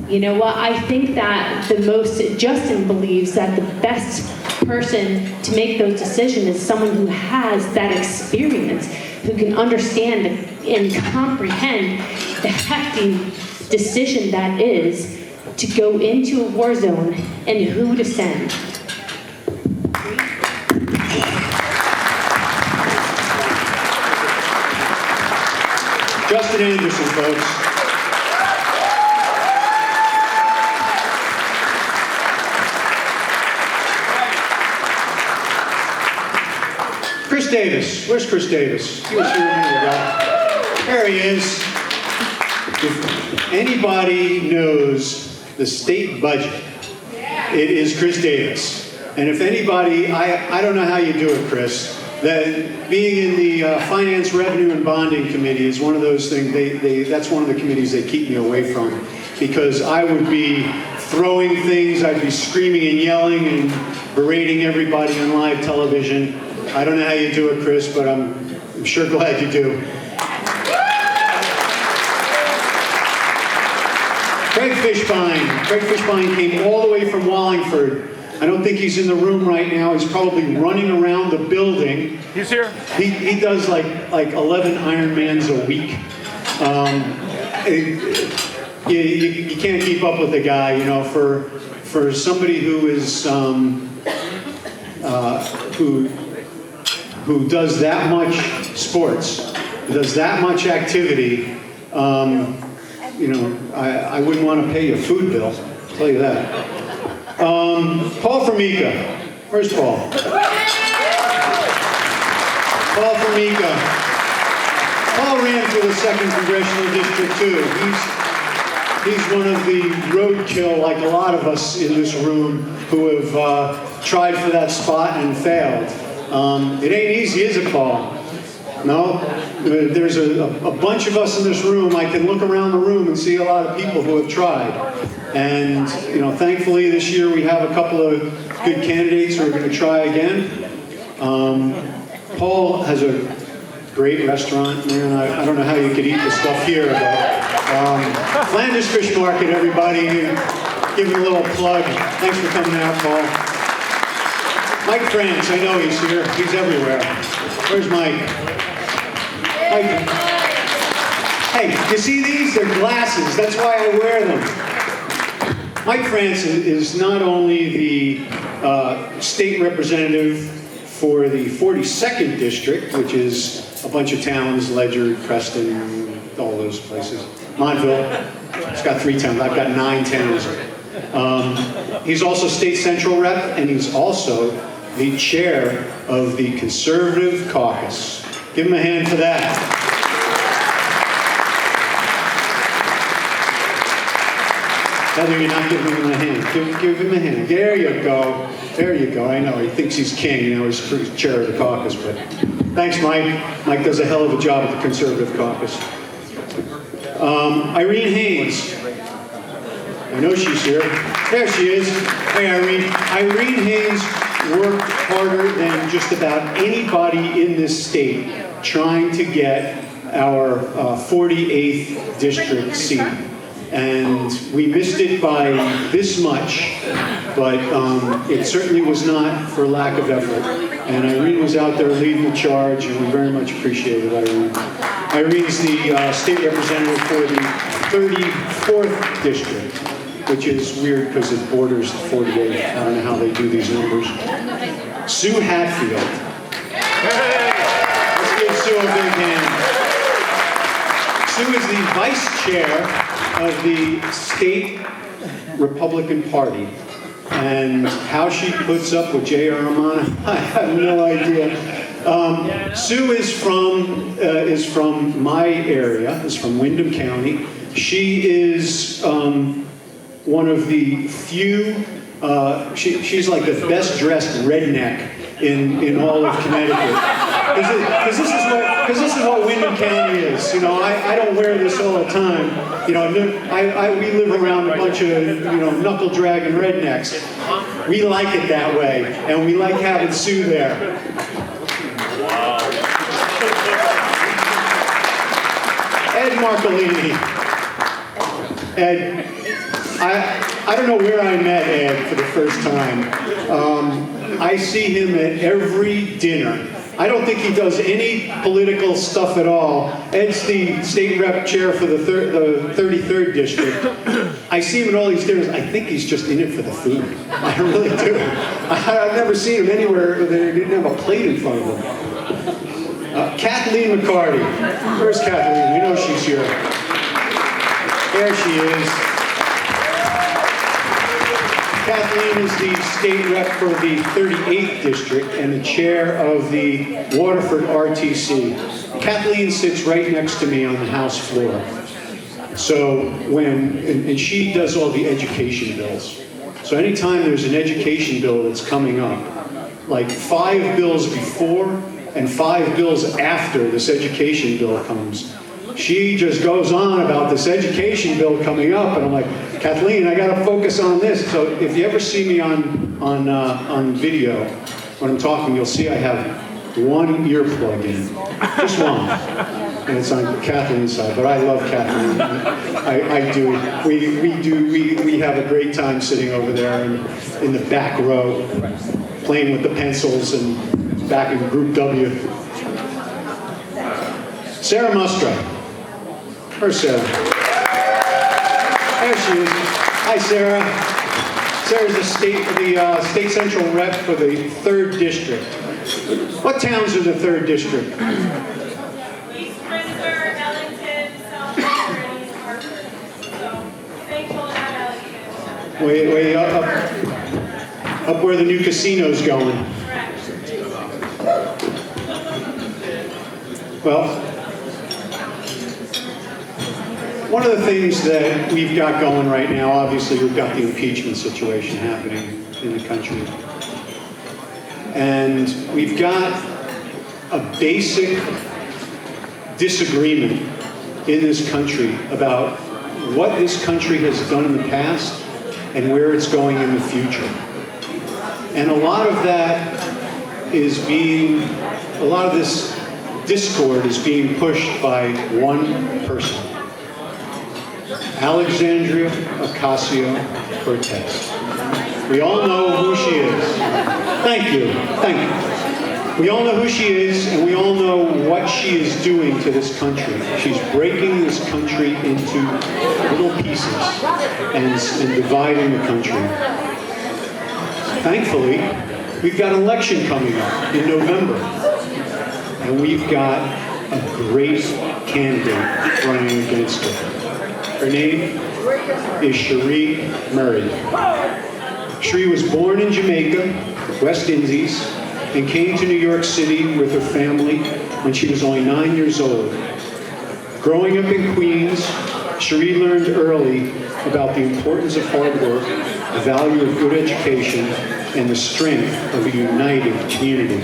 Speaker 13: You know what? I think that Justin believes that the best person to make those decisions is someone who has that experience, who can understand and comprehend the hefty decision that is to go into a war zone and who to send.
Speaker 5: Justin Anderson, folks. Chris Davis. Where's Chris Davis? He was here a minute ago. There he is. If anybody knows the state budget, it is Chris Davis. And if anybody, I don't know how you do it, Chris, that being in the Finance, Revenue, and Bonding Committee is one of those things, that's one of the committees they keep me away from, because I would be throwing things, I'd be screaming and yelling and berating everybody on live television. I don't know how you do it, Chris, but I'm sure glad you do. Craig Fishbein. Craig Fishbein came all the way from Wallingford. I don't think he's in the room right now. He's probably running around the building.
Speaker 6: He's here.
Speaker 5: He does like 11 Ironmans a week. You can't keep up with the guy, you know. For somebody who is who does that much sports, does that much activity, you know, I wouldn't want to pay you a food bill, I'll tell you that. Paul Formica. Where's Paul? Paul Formica. Paul ran for the 2nd Congressional District too. He's one of the roadkill, like a lot of us in this room, who have tried for that spot and failed. It ain't easy, is it, Paul? No? There's a bunch of us in this room. I can look around the room and see a lot of people who have tried. And, you know, thankfully this year we have a couple of good candidates who are going to try again. Paul has a great restaurant. Man, I don't know how you could eat the stuff here, but Flanders Fish Market, everybody. Give him a little plug. Thanks for coming out, Paul. Mike France, I know he's here. He's everywhere. Where's Mike? Mike. Hey, you see these? They're glasses. That's why I wear them. Mike France is not only the state representative for the 42nd district, which is a bunch of towns, Ledger, Preston, all those places. Montville, it's got 3 towns. I've got 9 towns. He's also state central rep, and he's also the chair of the Conservative Caucus. Give him a hand for that. Heather, you're not giving him a hand. Give him a hand. There you go. There you go. I know, he thinks he's king, he's chair of the caucus, but thanks, Mike. Mike does a hell of a job at the Conservative Caucus. Irene Haynes. I know she's here. There she is. Hey, Irene. Irene Haynes worked harder than just about anybody in this state trying to get our 48th district seat. And we missed it by this much, but it certainly was not for lack of effort. And Irene was out there leading the charge, and we very much appreciated Irene. Irene's the state representative for the 34th district, which is weird because it borders the 48th. I don't know how they do these numbers. Sue Hatfield. Let's give Sue a big hand. Sue is the vice chair of the state Republican Party. And how she puts up with J.R. Armano, I have no idea. Sue is from my area, is from Windham County. She is one of the few, she's like the best dressed redneck in all of Connecticut. Because this is what Windham County is. You know, I don't wear this all the time. You know, we live around a bunch of, knuckle dragging rednecks. We like it that way, and we like having Sue there. Ed Marcolini. Ed, I don't know where I met Ed for the first time. I see him at every dinner. I don't think he does any political stuff at all. Ed's the state rep chair for the 33rd district. I see him at all these dinners. I think he's just in it for the food. I really do. I've never seen him anywhere where they didn't have a plate in front of him. Kathleen McCarty. Where's Kathleen? We know she's here. There she is. Kathleen is the state rep for the 38th district and the chair of the Waterford RTC. Kathleen sits right next to me on the House floor. So and she does all the education bills. So anytime there's an education bill that's coming up, like 5 bills before and 5 bills after this education bill comes, she just goes on about this education bill coming up, and I'm like, Kathleen, I got to focus on this. So if you ever see me on video when I'm talking, you'll see I have one earplug in, just one, and it's on Kathleen's side. But I love Kathleen. I do. We have a great time sitting over there in the back row, playing with the pencils and back in Group W. Sarah Mustra. Where's Sarah? There she is. Hi, Sarah. Sarah's the state central rep for the 3rd district. What towns are the 3rd district?
Speaker 14: East Windsor, Ellington, South Windsor, and East Hartford. So, St. Paul and Ellington.
Speaker 5: Way up where the new casino's going. Well, one of the things that we've got going right now, obviously we've got the impeachment situation happening in the country. And we've got a basic disagreement in this country about what this country has done in the past and where it's going in the future. And a lot of this discord is being pushed by one person. Alexandria Ocasio Cortez. We all know who she is. Thank you. We all know who she is, and we all know what she is doing to this country. She's breaking this country into little pieces and dividing the country. Thankfully, we've got an election coming up in November, and we've got a great candidate running against her. Her name is Cherie Murray. Cherie was born in Jamaica, West Indies, and came to New York City with her family when she was only 9 years old. Growing up in Queens, Cherie learned early about the importance of hard work, the value of good education, and the strength of a united community.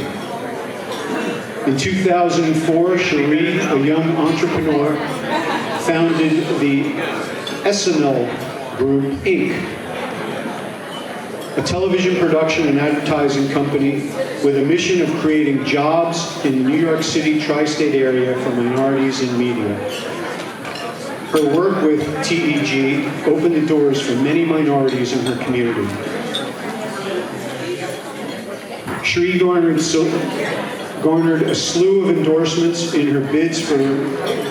Speaker 5: In 2004, Cherie, a young entrepreneur, founded the SNL Group, Inc., a television production and advertising company with a mission of creating jobs in the New York City tri-state area for minorities in media. Her work with TEG opened the doors for many minorities in her community. Cherie garnered a slew of endorsements in her bids for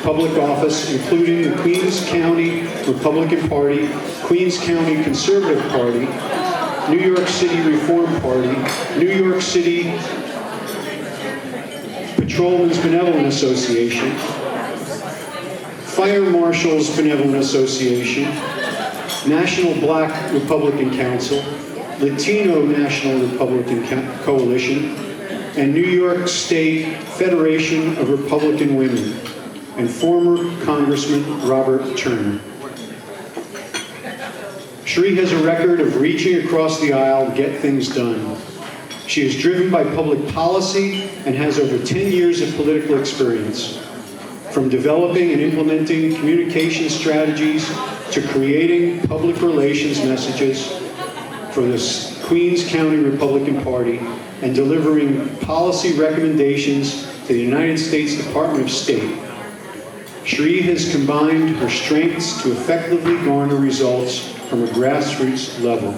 Speaker 5: public office, including the Queens County Republican Party, Queens County Conservative Party, New York City Reform Party, New York City Patrolmen's Benevolent Association, Fire Marshals Benevolent Association, National Black Republican Council, Latino National Republican Coalition, and New York State Federation of Republican Women, and former Congressman Robert Turner. Cherie has a record of reaching across the aisle to get things done. She is driven by public policy and has over 10 years of political experience, from developing and implementing communication strategies to creating public relations messages for the Queens County Republican Party and delivering policy recommendations to the United States Department of State. Cherie has combined her strengths to effectively garner results from a grassroots level.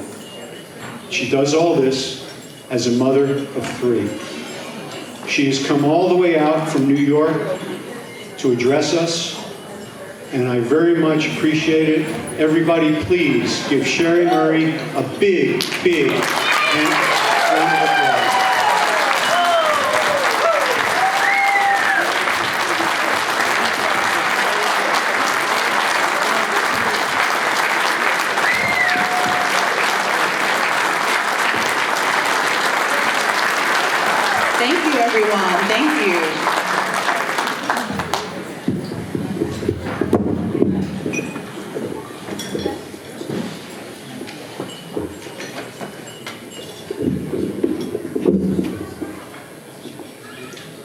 Speaker 5: She does all this as a mother of 3. She has come all the way out from New York to address us, and I very much appreciate it. Everybody, please give Cherie Murray a big, big round of applause.
Speaker 15: Thank you, everyone. Thank you.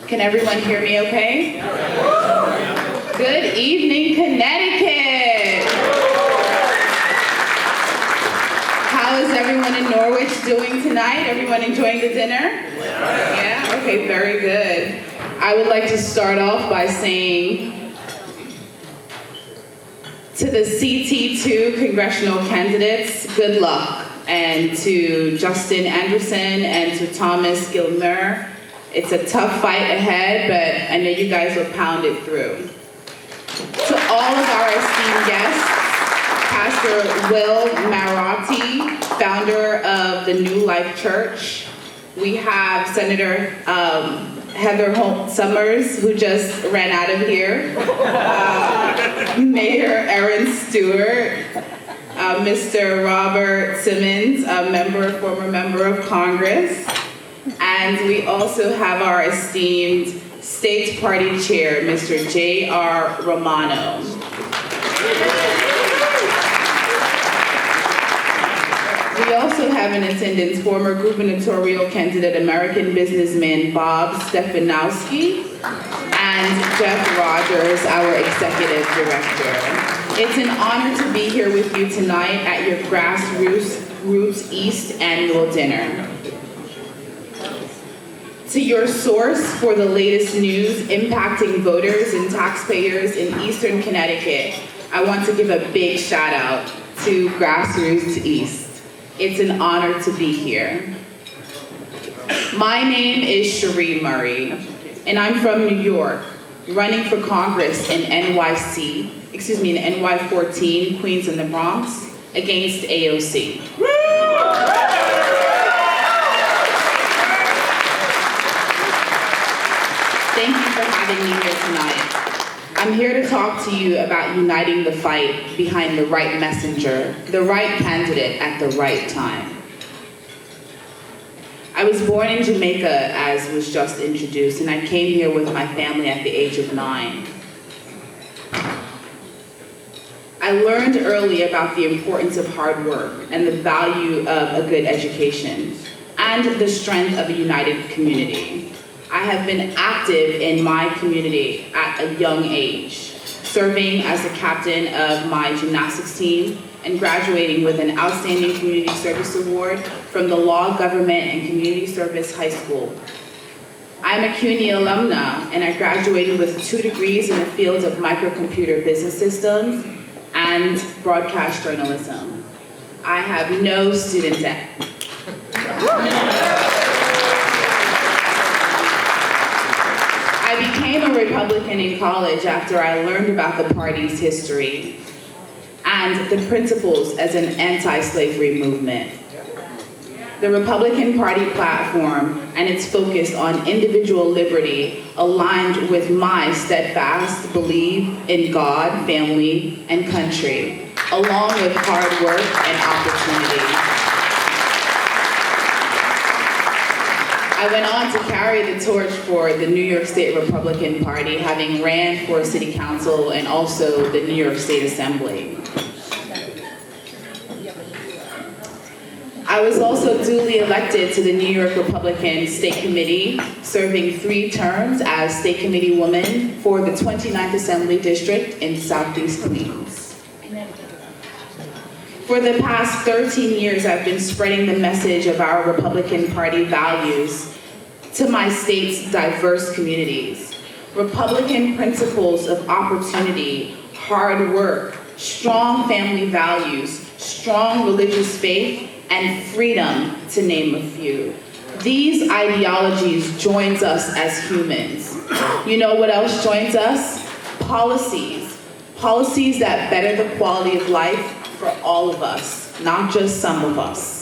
Speaker 15: Can everyone hear me okay? Good evening, Connecticut. How is everyone in Norwich doing tonight? Everyone enjoying the dinner? Yeah? Okay, very good. I would like to start off by saying to the CT2 congressional candidates, good luck. And to Justin Anderson and to Thomas Gilmer, it's a tough fight ahead, but I know you guys will pound it through. To all of our esteemed guests, Pastor Will Marotti, founder of the New Life Church. We have Senator Heather Holt Summers, who just ran out of here. Mayor Erin Stewart. Mr. Robert Simmons, a former member of Congress. And we also have our esteemed State Party Chair, Mr. J.R. Romano. We also have in attendance former gubernatorial candidate American businessman Bob Stefanowski and Jeff Rogers, our executive director. It's an honor to be here with you tonight at your Grassroots East annual dinner. To your source for the latest news impacting voters and taxpayers in Eastern Connecticut, I want to give a big shout out to Grassroots East. It's an honor to be here. My name is Cherie Murray, and I'm from New York, running for Congress in NY14, Queens and the Bronx, against AOC. Thank you for having me here tonight. I'm here to talk to you about uniting the fight behind the right messenger, the right candidate at the right time. I was born in Jamaica, as was just introduced, and I came here with my family at the age of 9. I learned early about the importance of hard work and the value of a good education and the strength of a united community. I have been active in my community at a young age, serving as the captain of my gymnastics team and graduating with an Outstanding Community Service Award from the Law, Government, and Community Service High School. I'm a CUNY alumna, and I graduated with 2 degrees in the fields of microcomputer business systems and broadcast journalism. I have no student debt. I became a Republican in college after I learned about the party's history and the principles as an anti-slavery movement. The Republican Party platform and its focus on individual liberty aligned with my steadfast belief in God, family, and country, along with hard work and opportunity. I went on to carry the torch for the New York State Republican Party, having ran for City Council and also the New York State Assembly. I was also duly elected to the New York Republican State Committee, serving 3 terms as State Committee woman for the 29th Assembly District in Southeast Queens. For the past 13 years, I've been spreading the message of our Republican Party values to my state's diverse communities. Republican principles of opportunity, hard work, strong family values, strong religious faith, and freedom, to name a few. These ideologies joins us as humans. You know what else joins us? Policies. Policies that better the quality of life for all of us, not just some of us.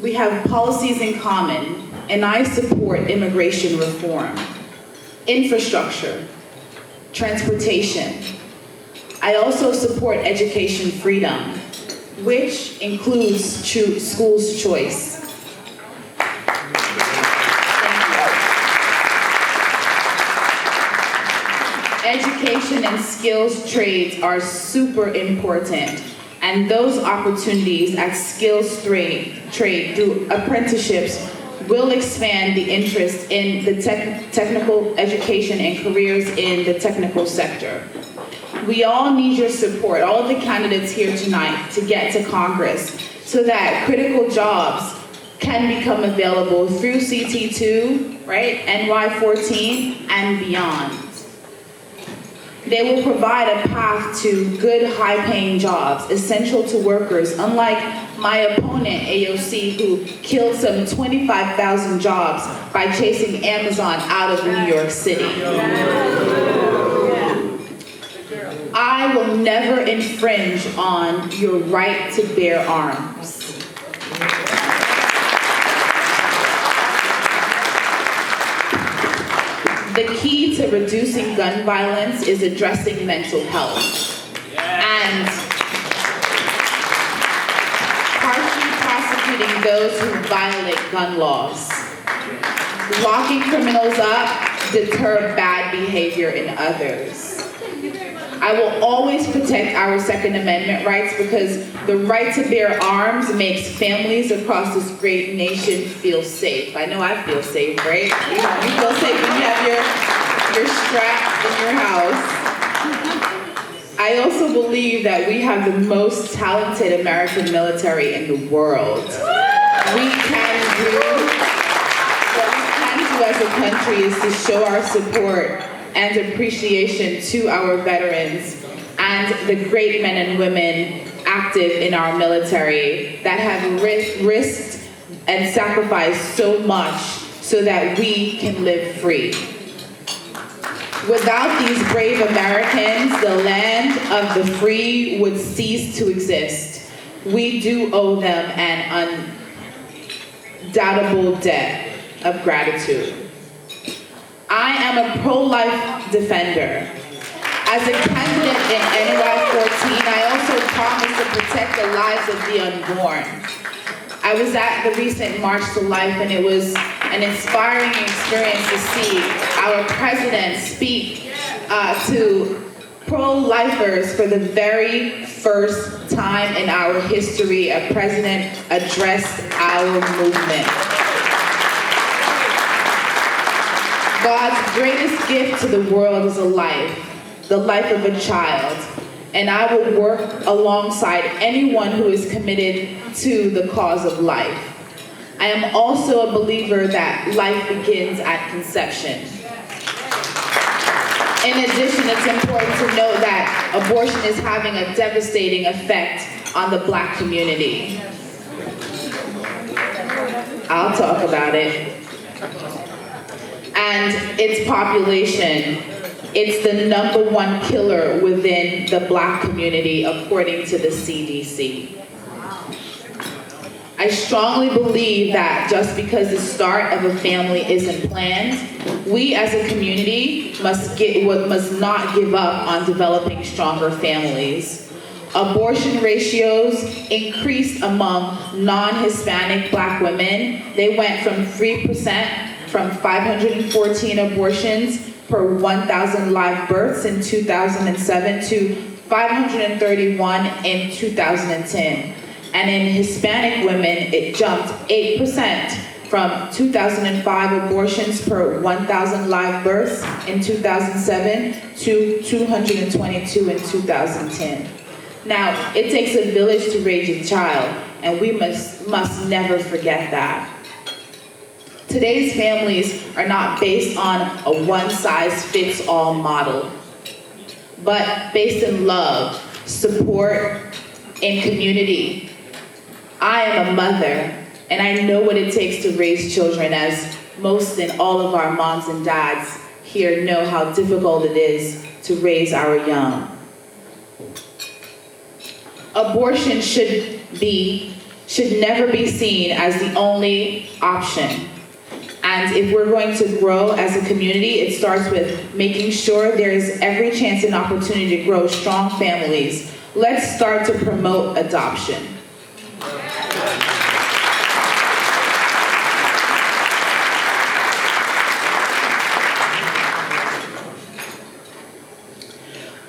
Speaker 15: We have policies in common, and I support immigration reform, infrastructure, transportation. I also support education freedom, which includes school's choice. Education and skills trades are super important, and those opportunities at skills trade through apprenticeships will expand the interest in the technical education and careers in the technical sector. We all need your support, all of the candidates here tonight, to get to Congress so that critical jobs can become available through CT2, right, NY14, and beyond. They will provide a path to good, high-paying jobs, essential to workers, unlike my opponent, AOC, who killed some 25,000 jobs by chasing Amazon out of New York City. I will never infringe on your right to bear arms. The key to reducing gun violence is addressing mental health and harshly prosecuting those who violate gun laws. Locking criminals up deter bad behavior in others. I will always protect our Second Amendment rights because the right to bear arms makes families across this great nation feel safe. I know I feel safe, right? You feel safe when you have your strap in your house. I also believe that we have the most talented American military in the world. What we can do as a country is to show our support and appreciation to our veterans and the great men and women active in our military that have risked and sacrificed so much so that we can live free. Without these brave Americans, the land of the free would cease to exist. We do owe them an undoubtable debt of gratitude. I am a pro-life defender. As a candidate in NY14, I also promise to protect the lives of the unborn. I was at the recent March to Life, and it was an inspiring experience to see our president speak to pro-lifers for the very first time in our history. A president addressed our movement. God's greatest gift to the world is a life, the life of a child. And I will work alongside anyone who is committed to the cause of life. I am also a believer that life begins at conception. In addition, it's important to note that abortion is having a devastating effect on the Black community. I'll talk about it. And its population, it's the #1 killer within the Black community, according to the CDC. I strongly believe that just because the start of a family isn't planned, we as a community must not give up on developing stronger families. Abortion ratios increased among non-Hispanic Black women. They went from 3%, from 514 abortions per 1,000 live births in 2007 to 531 in 2010. And in Hispanic women, it jumped 8% from 2005 abortions per 1,000 live births in 2007 to 222 in 2010. Now, it takes a village to raise a child, and we must never forget that. Today's families are not based on a one-size-fits-all model, but based in love, support, and community. I am a mother, and I know what it takes to raise children, as most and all of our moms and dads here know how difficult it is to raise our young. Abortion should never be seen as the only option. And if we're going to grow as a community, it starts with making sure there's every chance and opportunity to grow strong families. Let's start to promote adoption.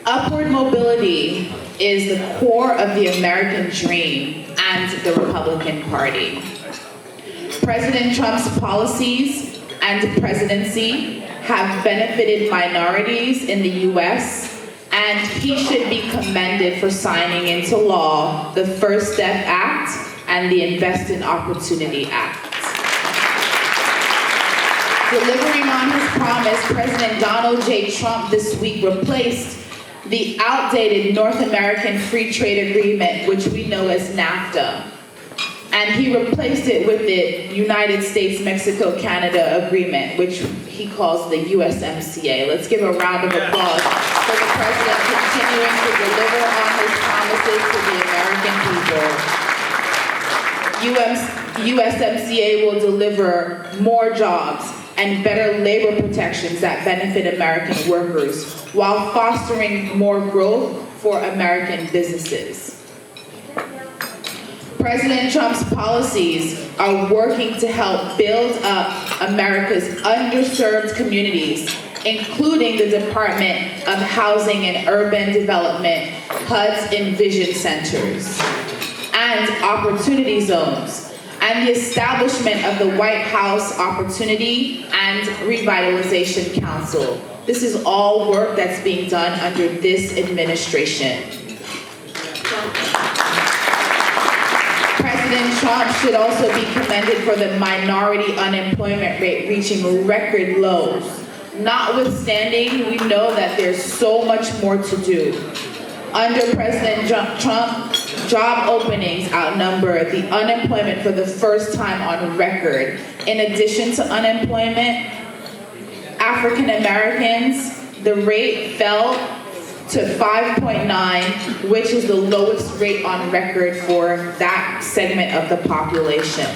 Speaker 15: Upward mobility is the core of the American dream and the Republican Party. President Trump's policies and presidency have benefited minorities in the U.S., and he should be commended for signing into law the First Step Act and the Invest in Opportunity Act. Delivering on his promise, President Donald J. Trump this week replaced the outdated North American Free Trade Agreement, which we know as NAFTA. And he replaced it with the United States-Mexico-Canada Agreement, which he calls the USMCA. Let's give a round of applause for the president continuing to deliver on his promises to the American people. USMCA will deliver more jobs and better labor protections that benefit American workers, while fostering more growth for American businesses. President Trump's policies are working to help build up America's underserved communities, including the Department of Housing and Urban Development, HUD's Envision Centers, and Opportunity Zones, and the establishment of the White House Opportunity and Revitalization Council. This is all work that's being done under this administration. President Trump should also be commended for the minority unemployment rate reaching record lows. Notwithstanding, we know that there's so much more to do. Under President Trump, job openings outnumber the unemployment for the first time on record. In addition to unemployment, African Americans, the rate fell to 5.9, which is the lowest rate on record for that segment of the population.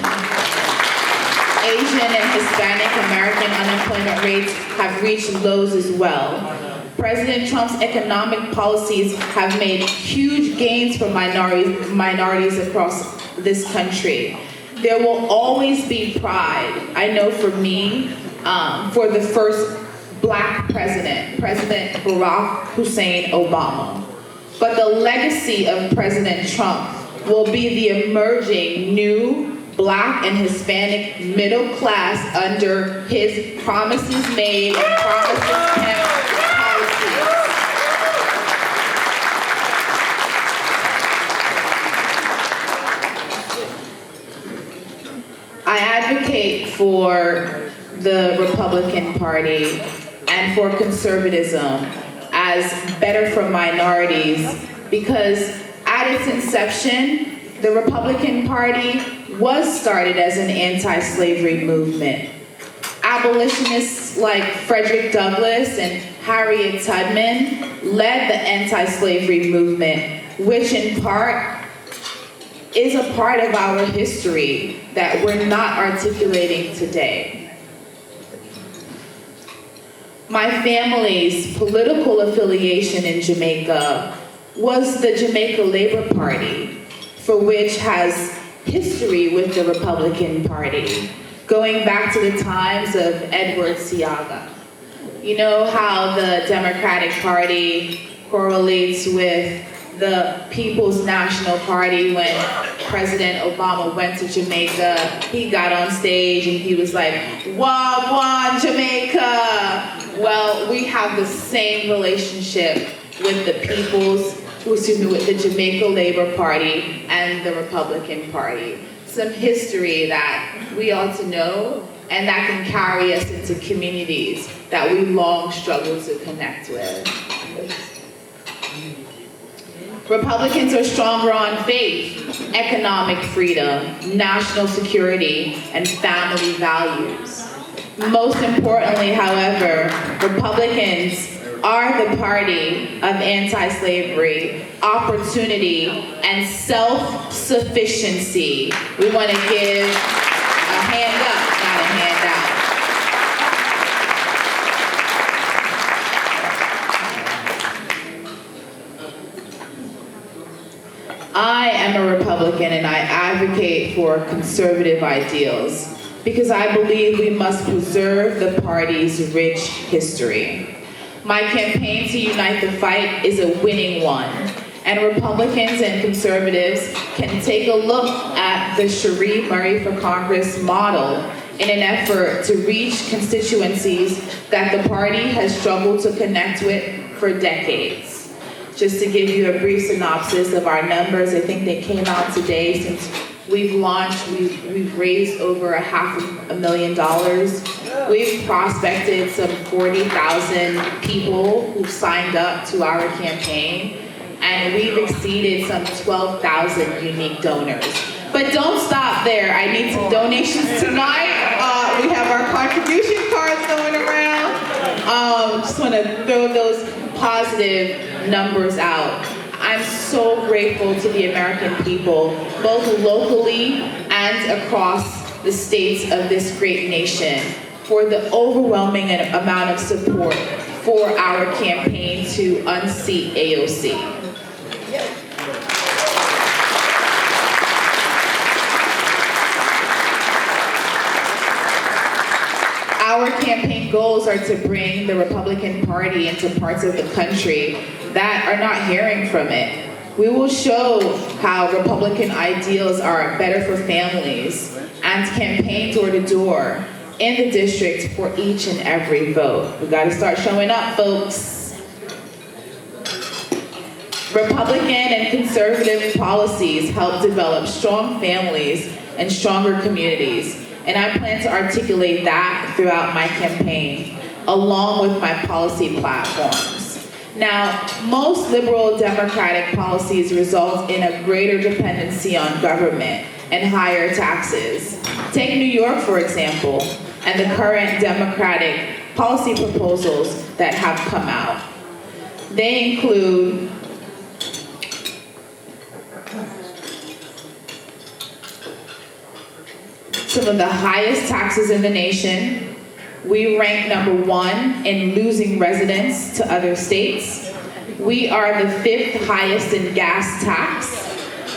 Speaker 15: Asian and Hispanic American unemployment rates have reached lows as well. President Trump's economic policies have made huge gains for minorities across this country. There will always be pride, I know for me, for the first Black president, President Barack Hussein Obama. But the legacy of President Trump will be the emerging new Black and Hispanic middle class under his promises made and promises kept policies. I advocate for the Republican Party and for conservatism as better for minorities because at its inception, the Republican Party was started as an anti-slavery movement. Abolitionists like Frederick Douglass and Harriet Tubman led the anti-slavery movement, which in part is a part of our history that we're not articulating today. My family's political affiliation in Jamaica was the Jamaica Labor Party, for which has history with the Republican Party, going back to the times of Edward Seaga. You know how the Democratic Party correlates with the People's National Party. When President Obama went to Jamaica, he got on stage and he was like, "Wagwan Jamaica!" Well, we have the same relationship with with the Jamaica Labor Party and the Republican Party. Some history that we ought to know and that can carry us into communities that we long struggled to connect with. Republicans are stronger on faith, economic freedom, national security, and family values. Most importantly, however, Republicans are the party of anti-slavery, opportunity, and self-sufficiency. We want to give a hand up, not a handout. I am a Republican and I advocate for conservative ideals because I believe we must preserve the party's rich history. My campaign to unite the fight is a winning one, and Republicans and conservatives can take a look at the Cherie Murray for Congress model in an effort to reach constituencies that the party has struggled to connect with for decades. Just to give you a brief synopsis of our numbers, I think they came out today. Since we've launched, we've raised over $500,000. We've prospected some 40,000 people who've signed up to our campaign, and we've exceeded some 12,000 unique donors. But don't stop there. I need some donations tonight. We have our contribution cards going around. Just want to throw those positive numbers out. I'm so grateful to the American people, both locally and across the states of this great nation, for the overwhelming amount of support for our campaign to unseat AOC. Our campaign goals are to bring the Republican Party into parts of the country that are not hearing from it. We will show how Republican ideals are better for families and campaign door to door in the district for each and every vote. We gotta start showing up, folks. Republican and conservative policies help develop strong families and stronger communities. And I plan to articulate that throughout my campaign, along with my policy platforms. Now, most liberal democratic policies result in a greater dependency on government and higher taxes. Take New York, for example, and the current democratic policy proposals that have come out. They include some of the highest taxes in the nation. We rank number 1 in losing residents to other states. We are the 5th highest in gas tax.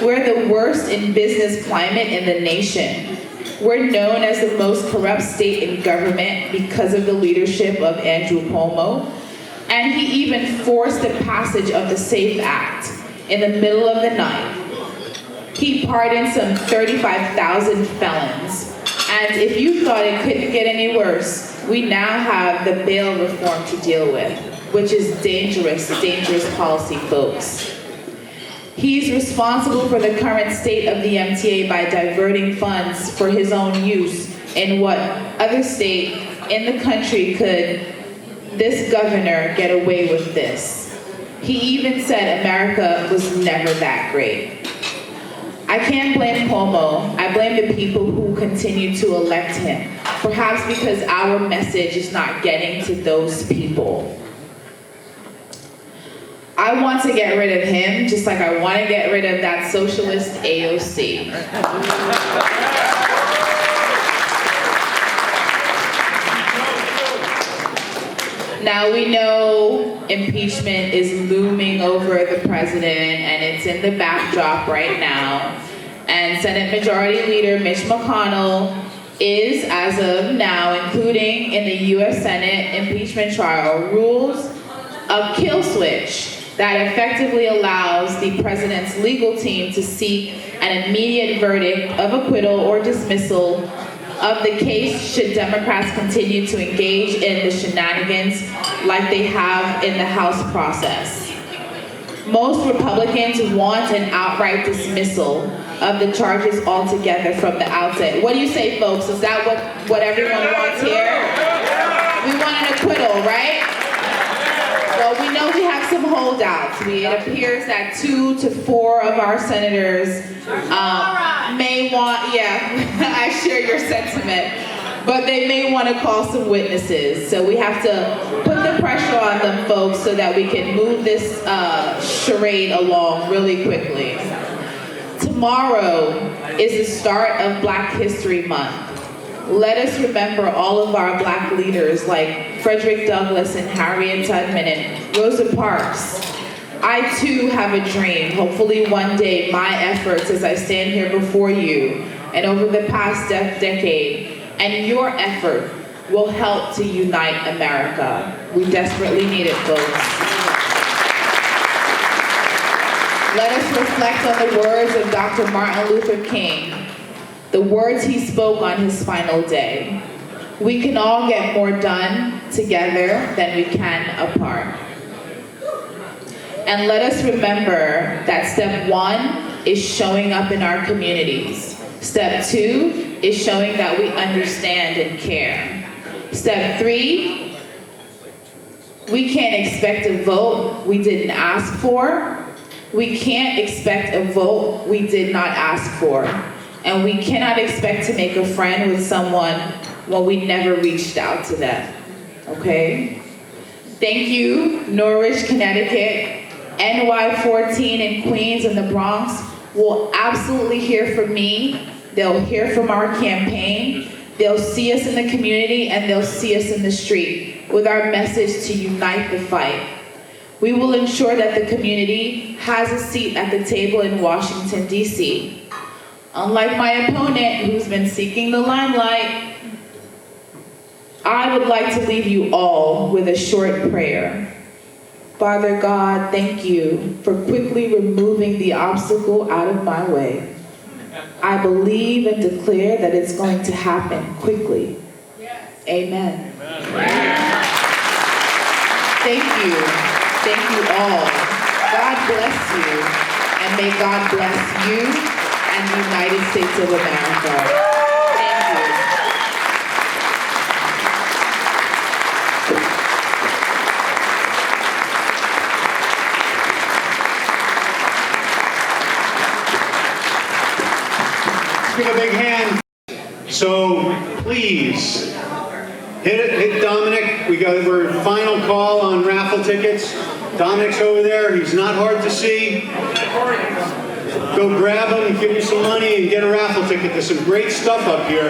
Speaker 15: We're the worst in business climate in the nation. We're known as the most corrupt state in government because of the leadership of Andrew Cuomo. And he even forced the passage of the SAFE Act in the middle of the night. He pardoned some 35,000 felons. And if you thought it couldn't get any worse, we now have the bail reform to deal with, which is dangerous, dangerous policy, folks. He's responsible for the current state of the MTA by diverting funds for his own use in what other state in the country could this governor get away with this. He even said America was never that great. I can't blame Cuomo. I blame the people who continue to elect him, perhaps because our message is not getting to those people. I want to get rid of him just like I want to get rid of that socialist AOC. Now we know impeachment is looming over the president and it's in the backdrop right now. And Senate Majority Leader Mitch McConnell is, as of now, including in the US Senate impeachment trial, rules a kill switch that effectively allows the president's legal team to seek an immediate verdict of acquittal or dismissal of the case should Democrats continue to engage in the shenanigans like they have in the House process. Most Republicans want an outright dismissal of the charges altogether from the outset. What do you say, folks? Is that what everyone wants here? We want an acquittal, right? Well, we know we have some holdouts. It appears that 2 to 4 of our senators may want, I share your sentiment, but they may want to call some witnesses. So we have to put the pressure on them, folks, so that we can move this charade along really quickly. Tomorrow is the start of Black History Month. Let us remember all of our Black leaders like Frederick Douglass and Harriet Tubman and Rosa Parks. I too have a dream. Hopefully one day my efforts as I stand here before you and over the past decade and your effort will help to unite America. We desperately need it, folks. Let us reflect on the words of Dr. Martin Luther King, the words he spoke on his final day. We can all get more done together than we can apart. And let us remember that step 1 is showing up in our communities. Step 2 is showing that we understand and care. Step 3, we can't expect a vote we didn't ask for. We can't expect a vote we did not ask for. And we cannot expect to make a friend with someone when we never reached out to them, okay? Thank you, Norwich, Connecticut, NY14 in Queens and the Bronx will absolutely hear from me. They'll hear from our campaign. They'll see us in the community and they'll see us in the street with our message to unite the fight. We will ensure that the community has a seat at the table in Washington, D.C. Unlike my opponent, who's been seeking the limelight, I would like to leave you all with a short prayer. Father God, thank you for quickly removing the obstacle out of my way. I believe and declare that it's going to happen quickly. Amen. Thank you. Thank you all. God bless you, and may God bless you and the United States of America. Thank you.
Speaker 5: please hit Dominic. We're final call on raffle tickets. Dominic's over there. He's not hard to see. Go grab him, give him some money, and get a raffle ticket. There's some great stuff up here.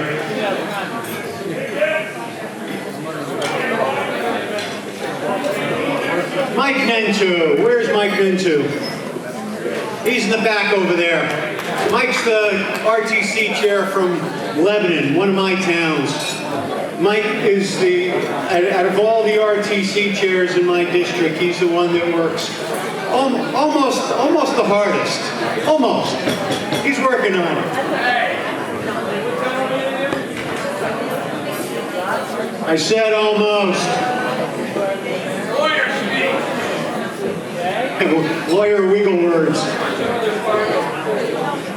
Speaker 5: Mike Nentu. Where's Mike Nentu? He's in the back over there. Mike's the RTC chair from Lebanon, one of my towns. Mike is out of all the RTC chairs in my district, he's the one that works almost the hardest. Almost. He's working on it. I said almost. Lawyer wiggle words.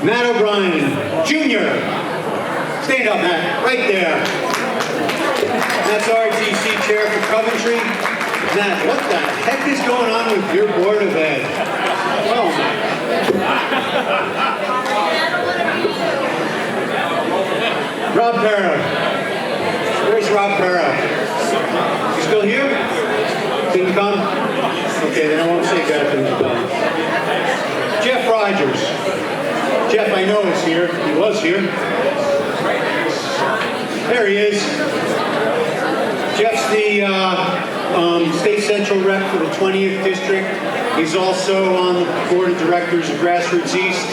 Speaker 5: Matt O'Brien, Jr. Stand up, Matt. Right there. That's RTC chair for Coventry. Matt, what the heck is going on with your Board of Ed? Oh, Rob Parra. Where's Rob Parra? You still here? Didn't come? Okay, then I won't say bad things about him. Jeff Rogers. Jeff, I know is here. He was here. There he is. Jeff's the State Central Rep for the 20th District. He's also on the Board of Directors of Grassroots East.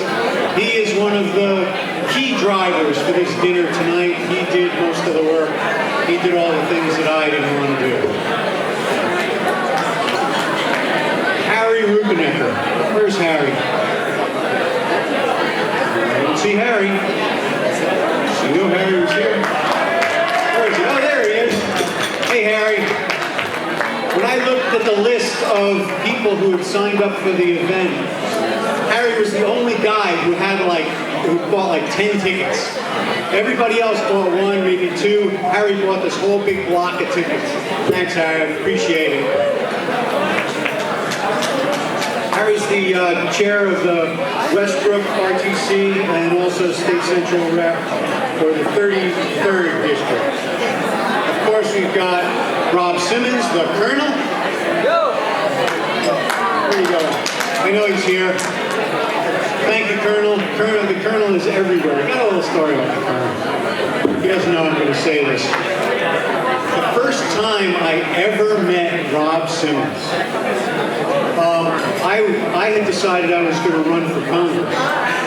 Speaker 5: He is one of the key drivers for this dinner tonight. He did most of the work. He did all the things that I didn't want to do. Harry Rubenecker. Where's Harry? I don't see Harry. So you know Harry was here? Where is he? Oh, there he is. Hey, Harry. When I looked at the list of people who had signed up for the event, Harry was the only guy who bought like 10 tickets. Everybody else bought one, maybe two. Harry bought this whole big block of tickets. Thanks, Harry. I appreciate it. Harry's the chair of the Westbrook RTC and also State Central Rep for the 33rd District. Of course, we've got Rob Simmons, the Colonel. Where are you going? I know he's here. Thank you, Colonel. The Colonel is everywhere. I got a little story about the Colonel. He doesn't know I'm going to say this. The first time I ever met Rob Simmons, I had decided I was going to run for Congress.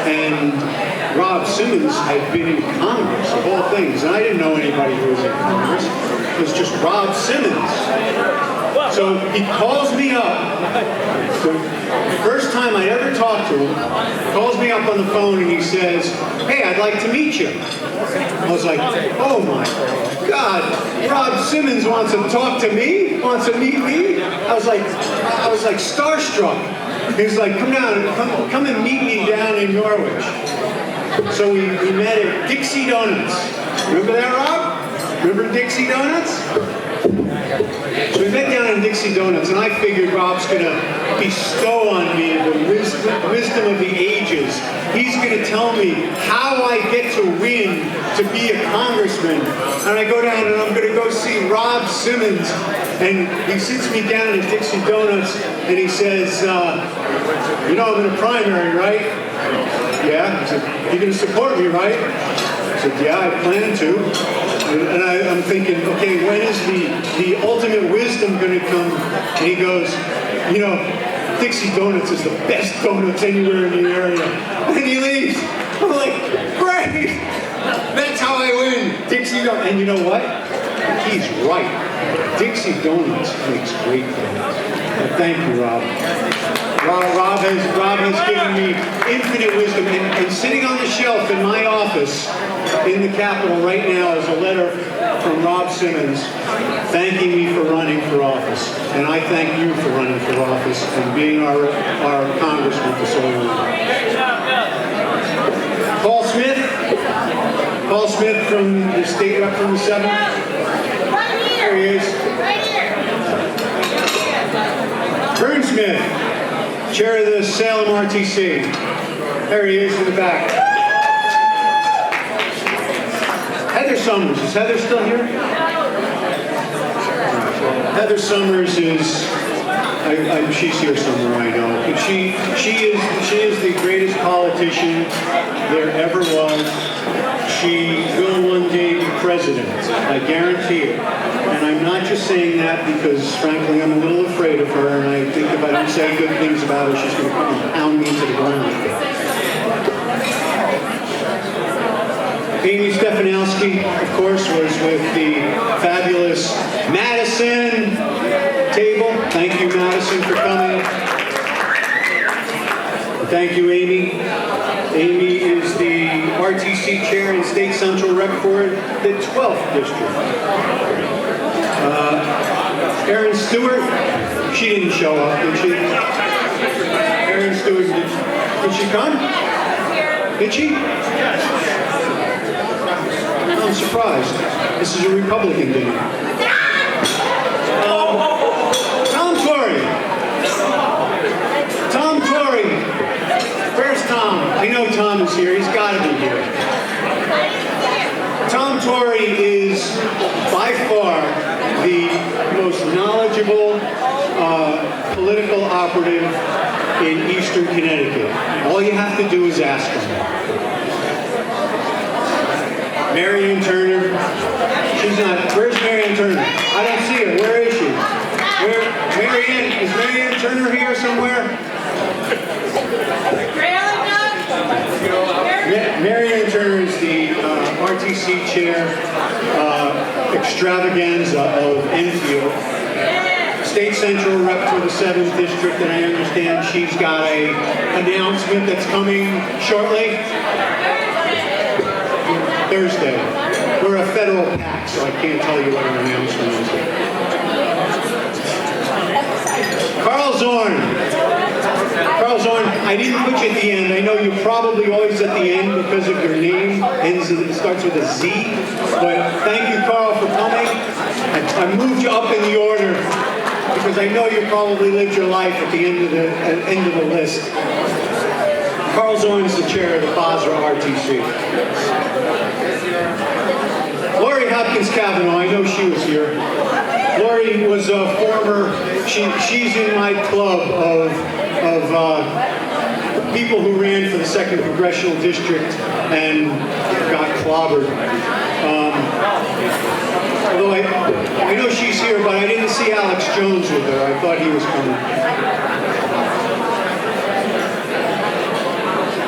Speaker 5: And Rob Simmons had been in Congress, of all things. And I didn't know anybody who was in Congress. It was just Rob Simmons. So he calls me up. The first time I ever talked to him, calls me up on the phone and he says, "Hey, I'd like to meet you." I was like, oh my God, Rob Simmons wants to talk to me? Wants to meet me? I was like starstruck. He was like, come and meet me down in Norwich. So we met at Dixie Donuts. Remember that, Rob? Remember Dixie Donuts? So we met down in Dixie Donuts, and I figured Rob's going to bestow on me the wisdom of the ages. He's going to tell me how I get to win to be a congressman. And I go down and I'm going to go see Rob Simmons. And he sits me down at Dixie Donuts and he says, you know I'm in a primary, right? Yeah. He said, you're going to support me, right? I said, yeah, I plan to. And I'm thinking, okay, when is the ultimate wisdom going to come? And he goes, you know, Dixie Donuts is the best donuts anywhere in the area. And he leaves. I'm like, great! That's how I win. Dixie Donuts. And you know what? He's right. Dixie Donuts makes great donuts. Well, thank you, Rob. Rob has given me infinite wisdom. And sitting on the shelf in my office in the Capitol right now is a letter from Rob Simmons thanking me for running for office. And I thank you for running for office and being our congressman for so long. Paul Smith from the state rep from the 7th. There he is. Vern Smith, chair of the Salem RTC. There he is in the back. Heather Summers. Is Heather still here? Heather Summers is, she's here somewhere, I know. But she is the greatest politician there ever was. She will one day be president, I guarantee it. And I'm not just saying that because, frankly, I'm a little afraid of her, and I think if I don't say good things about her, she's going to come and pound me into the ground. Amy Stefanowski, of course, was with the fabulous Madison table. Thank you, Madison, for coming. Thank you, Amy. Amy is the RTC chair and state central rep for the 12th district. Erin Stewart, she didn't show up, did she? Erin Stewart, did she come? Did she? I'm surprised. This is a Republican dinner. Tom Torrey. Tom Torrey. Where's Tom? I know Tom is here. He's got to be here. Tom Torrey is by far the most knowledgeable political operative in Eastern Connecticut. All you have to do is ask him. Marianne Turner. She's not. Where's Marianne Turner? I don't see her. Where is she? Is Marianne Turner here somewhere? Marianne Turner is the RTC chair extravaganza of Enfield. State Central rep for the 7th district, and I understand she's got an announcement that's coming shortly. Thursday. We're a federal PAC, so I can't tell you what our announcement is. Carl Zorn. Carl Zorn, I didn't put you at the end. I know you're probably always at the end because of your name. It starts with a Z. But thank you, Carl, for coming. I moved you up in the order because I know you probably lived your life at the end of the list. Carl Zorn is the chair of the Basra RTC. Lori Hopkins Cavanaugh, I know she was here. Lori was a former, she's in my club of people who ran for the 2nd Congressional District and got clobbered. Although I know she's here, but I didn't see Alex Jones with her. I thought he was coming.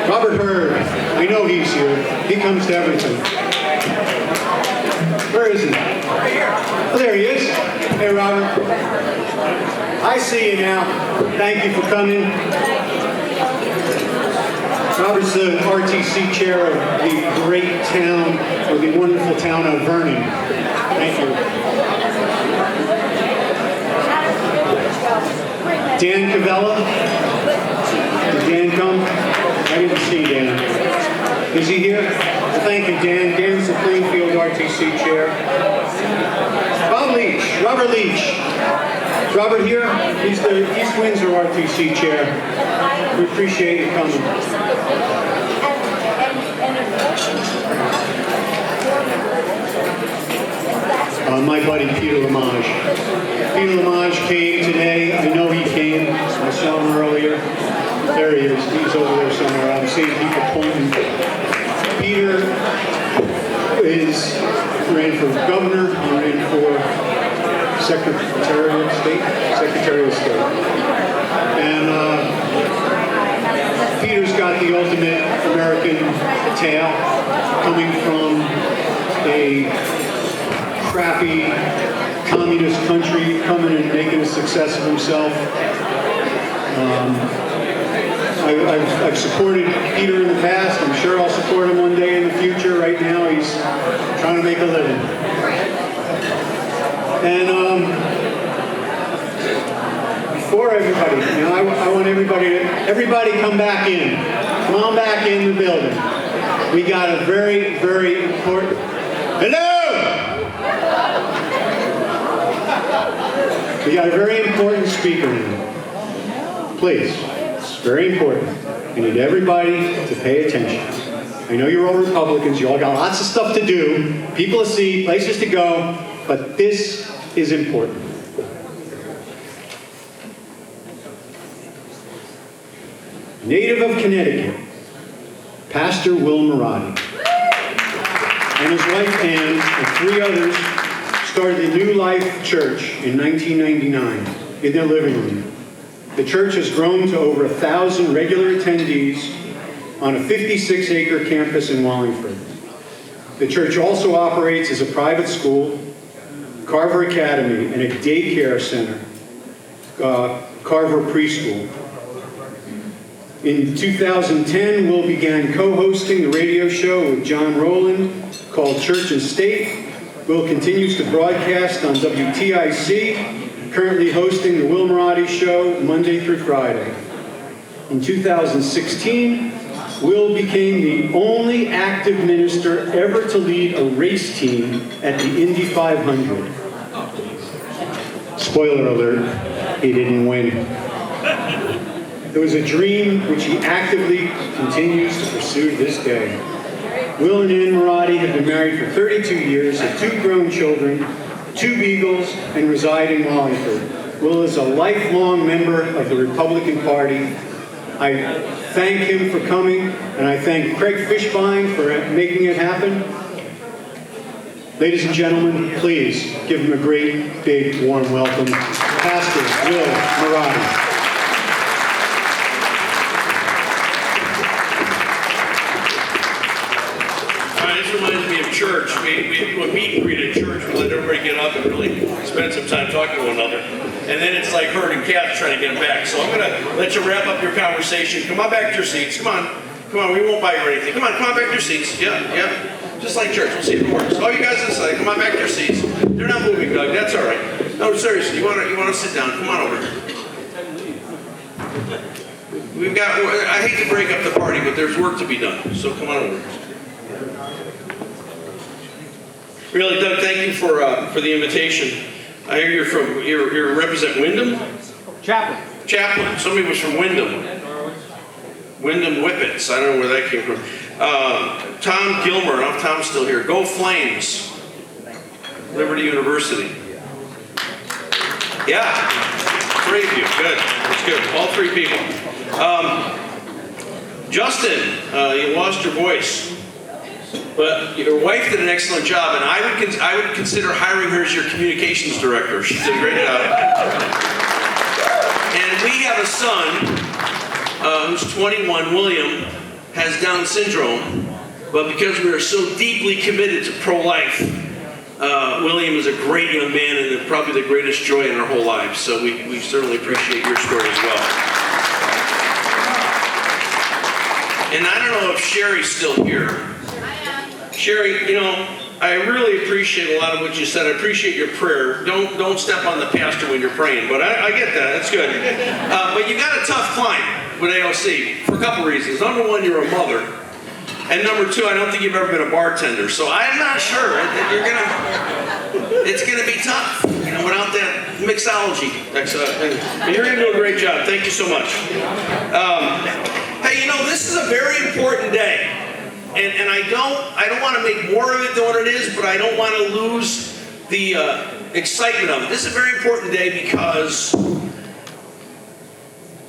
Speaker 5: Robert Hurd, I know he's here. He comes to everything. Where is he? Oh, there he is. Hey, Robert. I see you now. Thank you for coming. Robert's the RTC chair of the great town, or the wonderful town of Vernon. Thank you. Dan Cavella. Did Dan come? I didn't see Dan. Is he here? Well, thank you, Dan. Dan's the Plainfield RTC chair. Bob Leach. Robert Leach. Is Robert here? He's the East Windsor RTC chair. We appreciate you coming. My buddy Peter Lamage. Peter Lamage came today. I know he came. I saw him earlier. There he is. He's over there somewhere. I'm seeing people pointing. Peter ran for governor. He ran for Secretary of State. And Peter's got the ultimate American tale, coming from a crappy communist country, coming and making a success of himself. I've supported Peter in the past. I'm sure I'll support him one day in the future. Right now, he's trying to make a living. And for everybody, I want everybody come back in. Come on back in the building. We got a very, very important. Hello. We got a very important speaker in. Please. Very important. I need everybody to pay attention. I know you're all Republicans, you all got lots of stuff to do, people to see, places to go, but this is important. Native of Connecticut, Pastor Will Marotti and his wife Ann and 3 others started the New Life Church in 1999 in their living room. The church has grown to over 1,000 regular attendees on a 56-acre campus in Wallingford. The church also operates as a private school, Carver Academy, and a daycare center, Carver Preschool. In 2010, Will began co-hosting the radio show with John Rowland called Church and State. Will continues to broadcast on WTIC, currently hosting the Will Marotti Show Monday through Friday. In 2016, Will became the only active minister ever to lead a race team at the Indy 500. Spoiler alert, he didn't win. It was a dream which he actively continues to pursue to this day. Will and Ann Marotti have been married for 32 years, have 2 grown children, 2 beagles, and reside in Wallingford. Will is a lifelong member of the Republican Party. I thank him for coming, and I thank Craig Fishbein for making it happen. Ladies and gentlemen, please give him a great, big, warm welcome. Pastor Will Marotti.
Speaker 7: Reminds me of church. We do a meet and greet at church. We let everybody get up and really spend some time talking to one another. And then it's like herding cats trying to get them back. So I'm going to let you wrap up your conversation. Come on back to your seats. Come on. Come on. We won't bite or anything. Come on back to your seats. Yeah. Just like church. We'll see if it works. Oh, you guys inside. Come on back to your seats. They're not moving, Doug. That's all right. No, seriously. You want to sit down? Come on over. I hate to break up the party, but there's work to be done. So come on over. Really, Doug, thank you for the invitation. I hear you represent Wyndham? Chaplain. Somebody was from Wyndham. Wyndham Whippets. I don't know where that came from. Tom Gilmer. I don't know if Tom's still here. Go Flames. Liberty University. Yeah. 3 of you. Good. That's good. All 3 people. Justin, you lost your voice. But your wife did an excellent job, and I would consider hiring her as your communications director. She did a great job. And we have a son who's 21, William, has Down syndrome, but because we are so deeply committed to pro-life, William is a great young man and probably the greatest joy in our whole lives. So we certainly appreciate your story as well. And I don't know if Sherry's still here. Sherry, I really appreciate a lot of what you said. I appreciate your prayer. Don't step on the pastor when you're praying, but I get that. That's good. But you got a tough climb with AOC for a couple reasons. Number 1, you're a mother. And number 2, I don't think you've ever been a bartender. So I'm not sure that it's gonna be tough, without that mixology. And you're gonna do a great job. Thank you so much. Hey, this is a very important day. And I don't want to make more of it than what it is, but I don't want to lose the excitement of it. This is a very important day because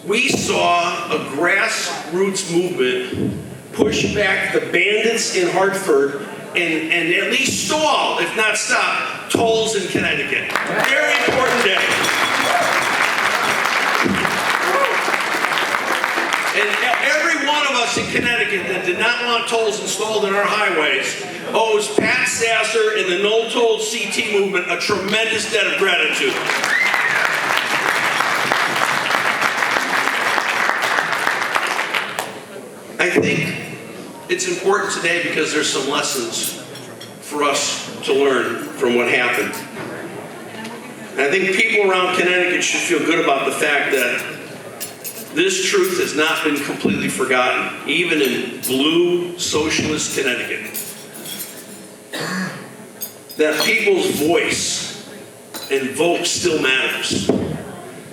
Speaker 7: we saw a grassroots movement push back the bandits in Hartford and at least stall, if not stop, tolls in Connecticut. Very important day. And every one of us in Connecticut that did not want tolls installed in our highways owes Pat Sasser and the No Toll CT movement a tremendous debt of gratitude. I think it's important today because there's some lessons for us to learn from what happened. And I think people around Connecticut should feel good about the fact that this truth has not been completely forgotten, even in blue socialist Connecticut. That people's voice and vote still matters.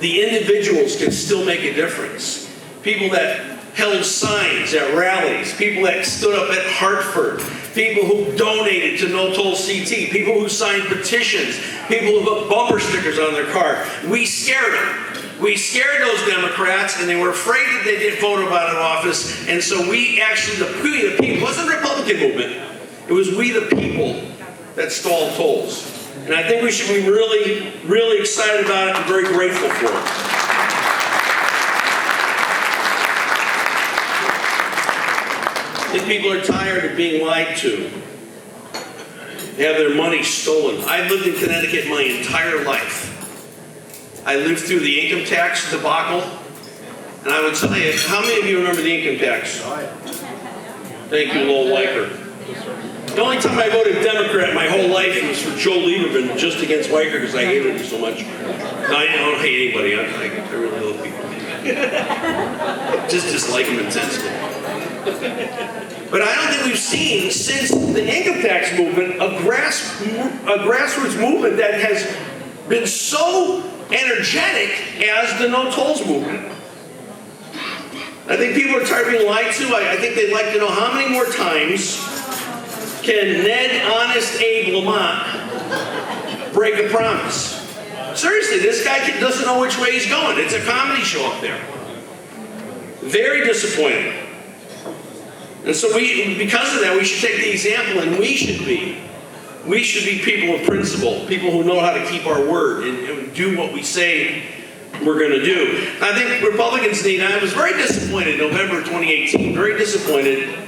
Speaker 7: The individuals can still make a difference. People that held signs at rallies, people that stood up at Hartford, people who donated to No Toll CT, people who signed petitions, people who put bumper stickers on their car. We scared them. We scared those Democrats, and they were afraid that they'd get voted out of office, and so we actually, the people, it wasn't the Republican movement, it was we the people that stalled tolls. And I think we should be really, really excited about it and very grateful for it. I think people are tired of being lied to, have their money stolen. I've lived in Connecticut my entire life. I lived through the income tax debacle, and I would tell you, how many of you remember the income tax? Thank you, Lowell Weicker. The only time I voted Democrat my whole life was for Joe Lieberman, just against Weicker, because I hated him so much. No, I don't hate anybody. I really love people. Just dislike him intensely. But I don't think we've seen, since the income tax movement, a grassroots movement that has been so energetic as the No Tolls movement. I think people are tired of being lied to. I think they'd like to know how many more times can Ned Honest Abe Lamont break a promise. Seriously, this guy doesn't know which way he's going. It's a comedy show up there. Very disappointing. And so because of that, we should take the example, and we should be people of principle, people who know how to keep our word and do what we say we're going to do. I think Republicans need, I was very disappointed in November 2018, very disappointed.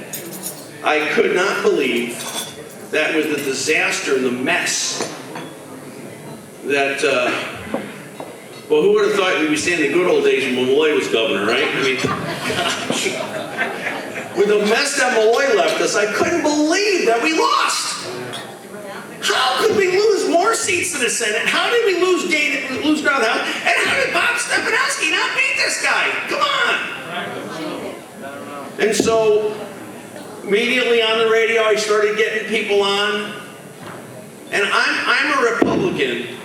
Speaker 7: I could not believe that with the disaster and the mess that, well, who would have thought we'd be saying the good old days when Malloy was governor, right? I mean, with the mess that Malloy left us, I couldn't believe that we lost. How could we lose more seats in the Senate? How did we lose ground the House? And how did Bob Stefanowski not beat this guy? Come on. And so, immediately on the radio, I started getting people on. And I'm a Republican,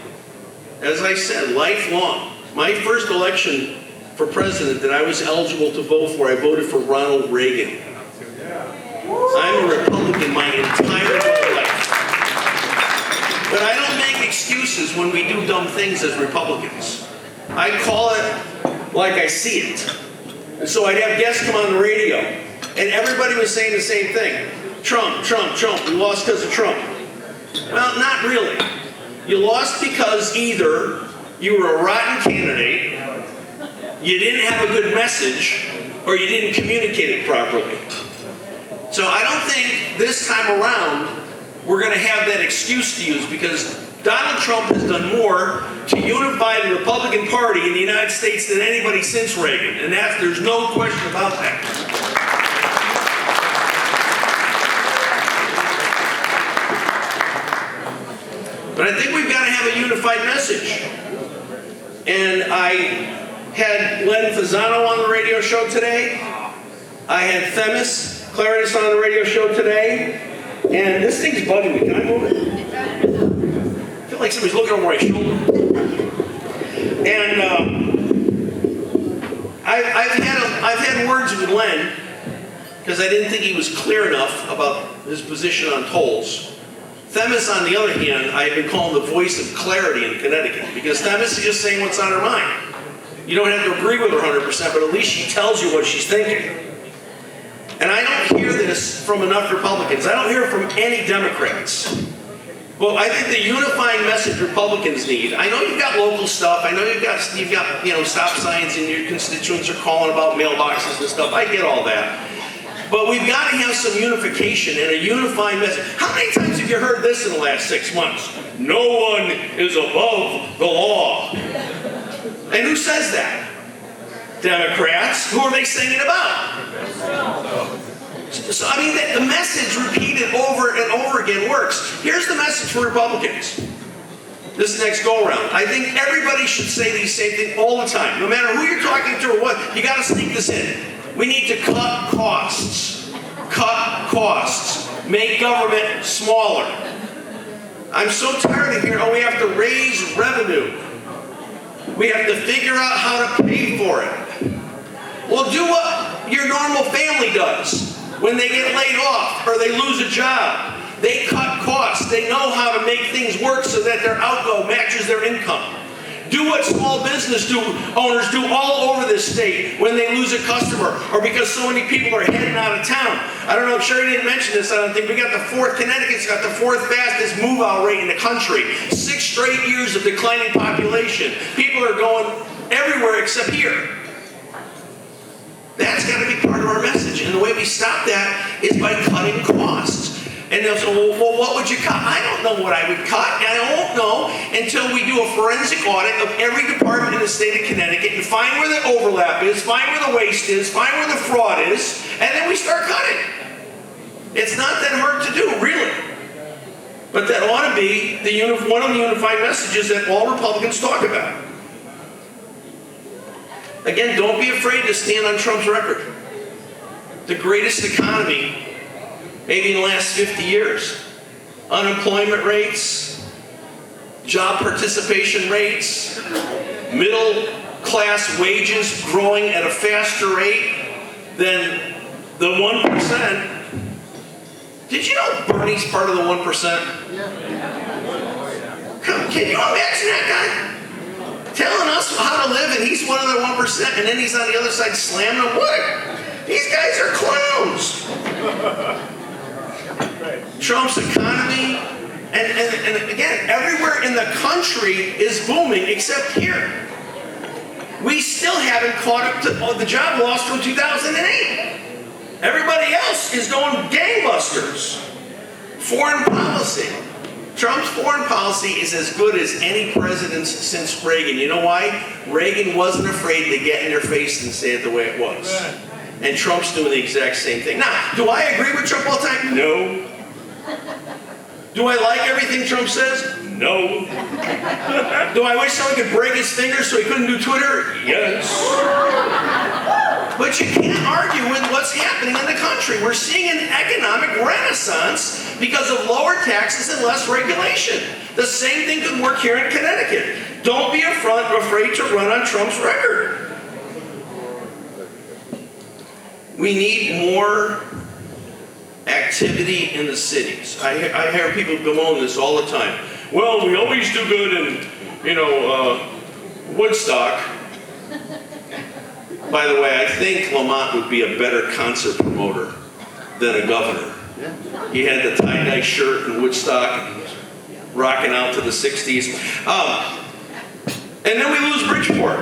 Speaker 7: as I said, lifelong. My first election for president that I was eligible to vote for, I voted for Ronald Reagan. I'm a Republican my entire life. But I don't make excuses when we do dumb things as Republicans. I call it like I see it. And so I'd have guests come on the radio, and everybody was saying the same thing. Trump, Trump, Trump. We lost because of Trump. Well, not really. You lost because either you were a rotten candidate, you didn't have a good message, or you didn't communicate it properly. So I don't think this time around we're going to have that excuse to use, because Donald Trump has done more to unify the Republican Party in the United States than anybody since Reagan, and there's no question about that. But I think we've got to have a unified message. And I had Len Fasano on the radio show today. I had Themis Claridis on the radio show today. And this thing's bugging me. Can I move it? I feel like somebody's looking over my shoulder. And I've had words with Len, because I didn't think he was clear enough about his position on tolls. Themis, on the other hand, I've been calling the voice of clarity in Connecticut, because Themis is just saying what's on her mind. You don't have to agree with her 100%, but at least she tells you what she's thinking. And I don't hear this from enough Republicans. I don't hear it from any Democrats. Well, I think the unifying message Republicans need, I know you've got local stuff, I know you've got stop signs and your constituents are calling about mailboxes and stuff, I get all that. But we've got to have some unification and a unifying message. How many times have you heard this in the last 6 months? No one is above the law. And who says that? Democrats. Who are they singing about? So, I mean, the message repeated over and over again works. Here's the message for Republicans this next go-around. I think everybody should say these same things all the time. No matter who you're talking to or what, you got to sneak this in. We need to cut costs. Cut costs. Make government smaller. I'm so tired of hearing, oh, we have to raise revenue. We have to figure out how to pay for it. Well, do what? your normal family does when they get laid off or they lose a job. They cut costs. They know how to make things work so that their outgo matches their income. Do what small business owners do all over this state when they lose a customer or because so many people are heading out of town. I don't know if Sherry didn't mention this. I don't think we got Connecticut's got the 4th fastest move-out rate in the country. 6 straight years of declining population. People are going everywhere except here. That's got to be part of our message. And the way we stop that is by cutting costs. And they'll say, well, what would you cut? I don't know what I would cut, and I won't know until we do a forensic audit of every department in the state of Connecticut and find where the overlap is, find where the waste is, find where the fraud is, and then we start cutting. It's not that hard to do, really. But that ought to be one of the unified messages that all Republicans talk about. Again, don't be afraid to stand on Trump's record. The greatest economy maybe in the last 50 years. Unemployment rates, job participation rates, middle class wages growing at a faster rate than the 1%. Did you know Bernie's part of the 1%? Can you imagine that guy? Telling us how to live and he's one of the 1% and then he's on the other side slamming them. What? These guys are clowns. Trump's economy, and again, everywhere in the country is booming except here. We still haven't caught up to the job loss from 2008. Everybody else is going gangbusters. Foreign policy. Trump's foreign policy is as good as any president's since Reagan. You know why? Reagan wasn't afraid to get in their face and say it the way it was. And Trump's doing the exact same thing. Now, do I agree with Trump all the time? No. Do I like everything Trump says? No. Do I wish someone could break his fingers so he couldn't do Twitter? Yes. But you can't argue with what's happening in the country. We're seeing an economic renaissance because of lower taxes and less regulation. The same thing could work here in Connecticut. Don't be afraid to run on Trump's record. We need more activity in the cities. I hear people bemoan this all the time. Well, we always do good in, Woodstock. By the way, I think Lamont would be a better concert promoter than a governor. He had the tie-dye shirt in Woodstock and rocking out to the 60s. And then we lose Bridgeport.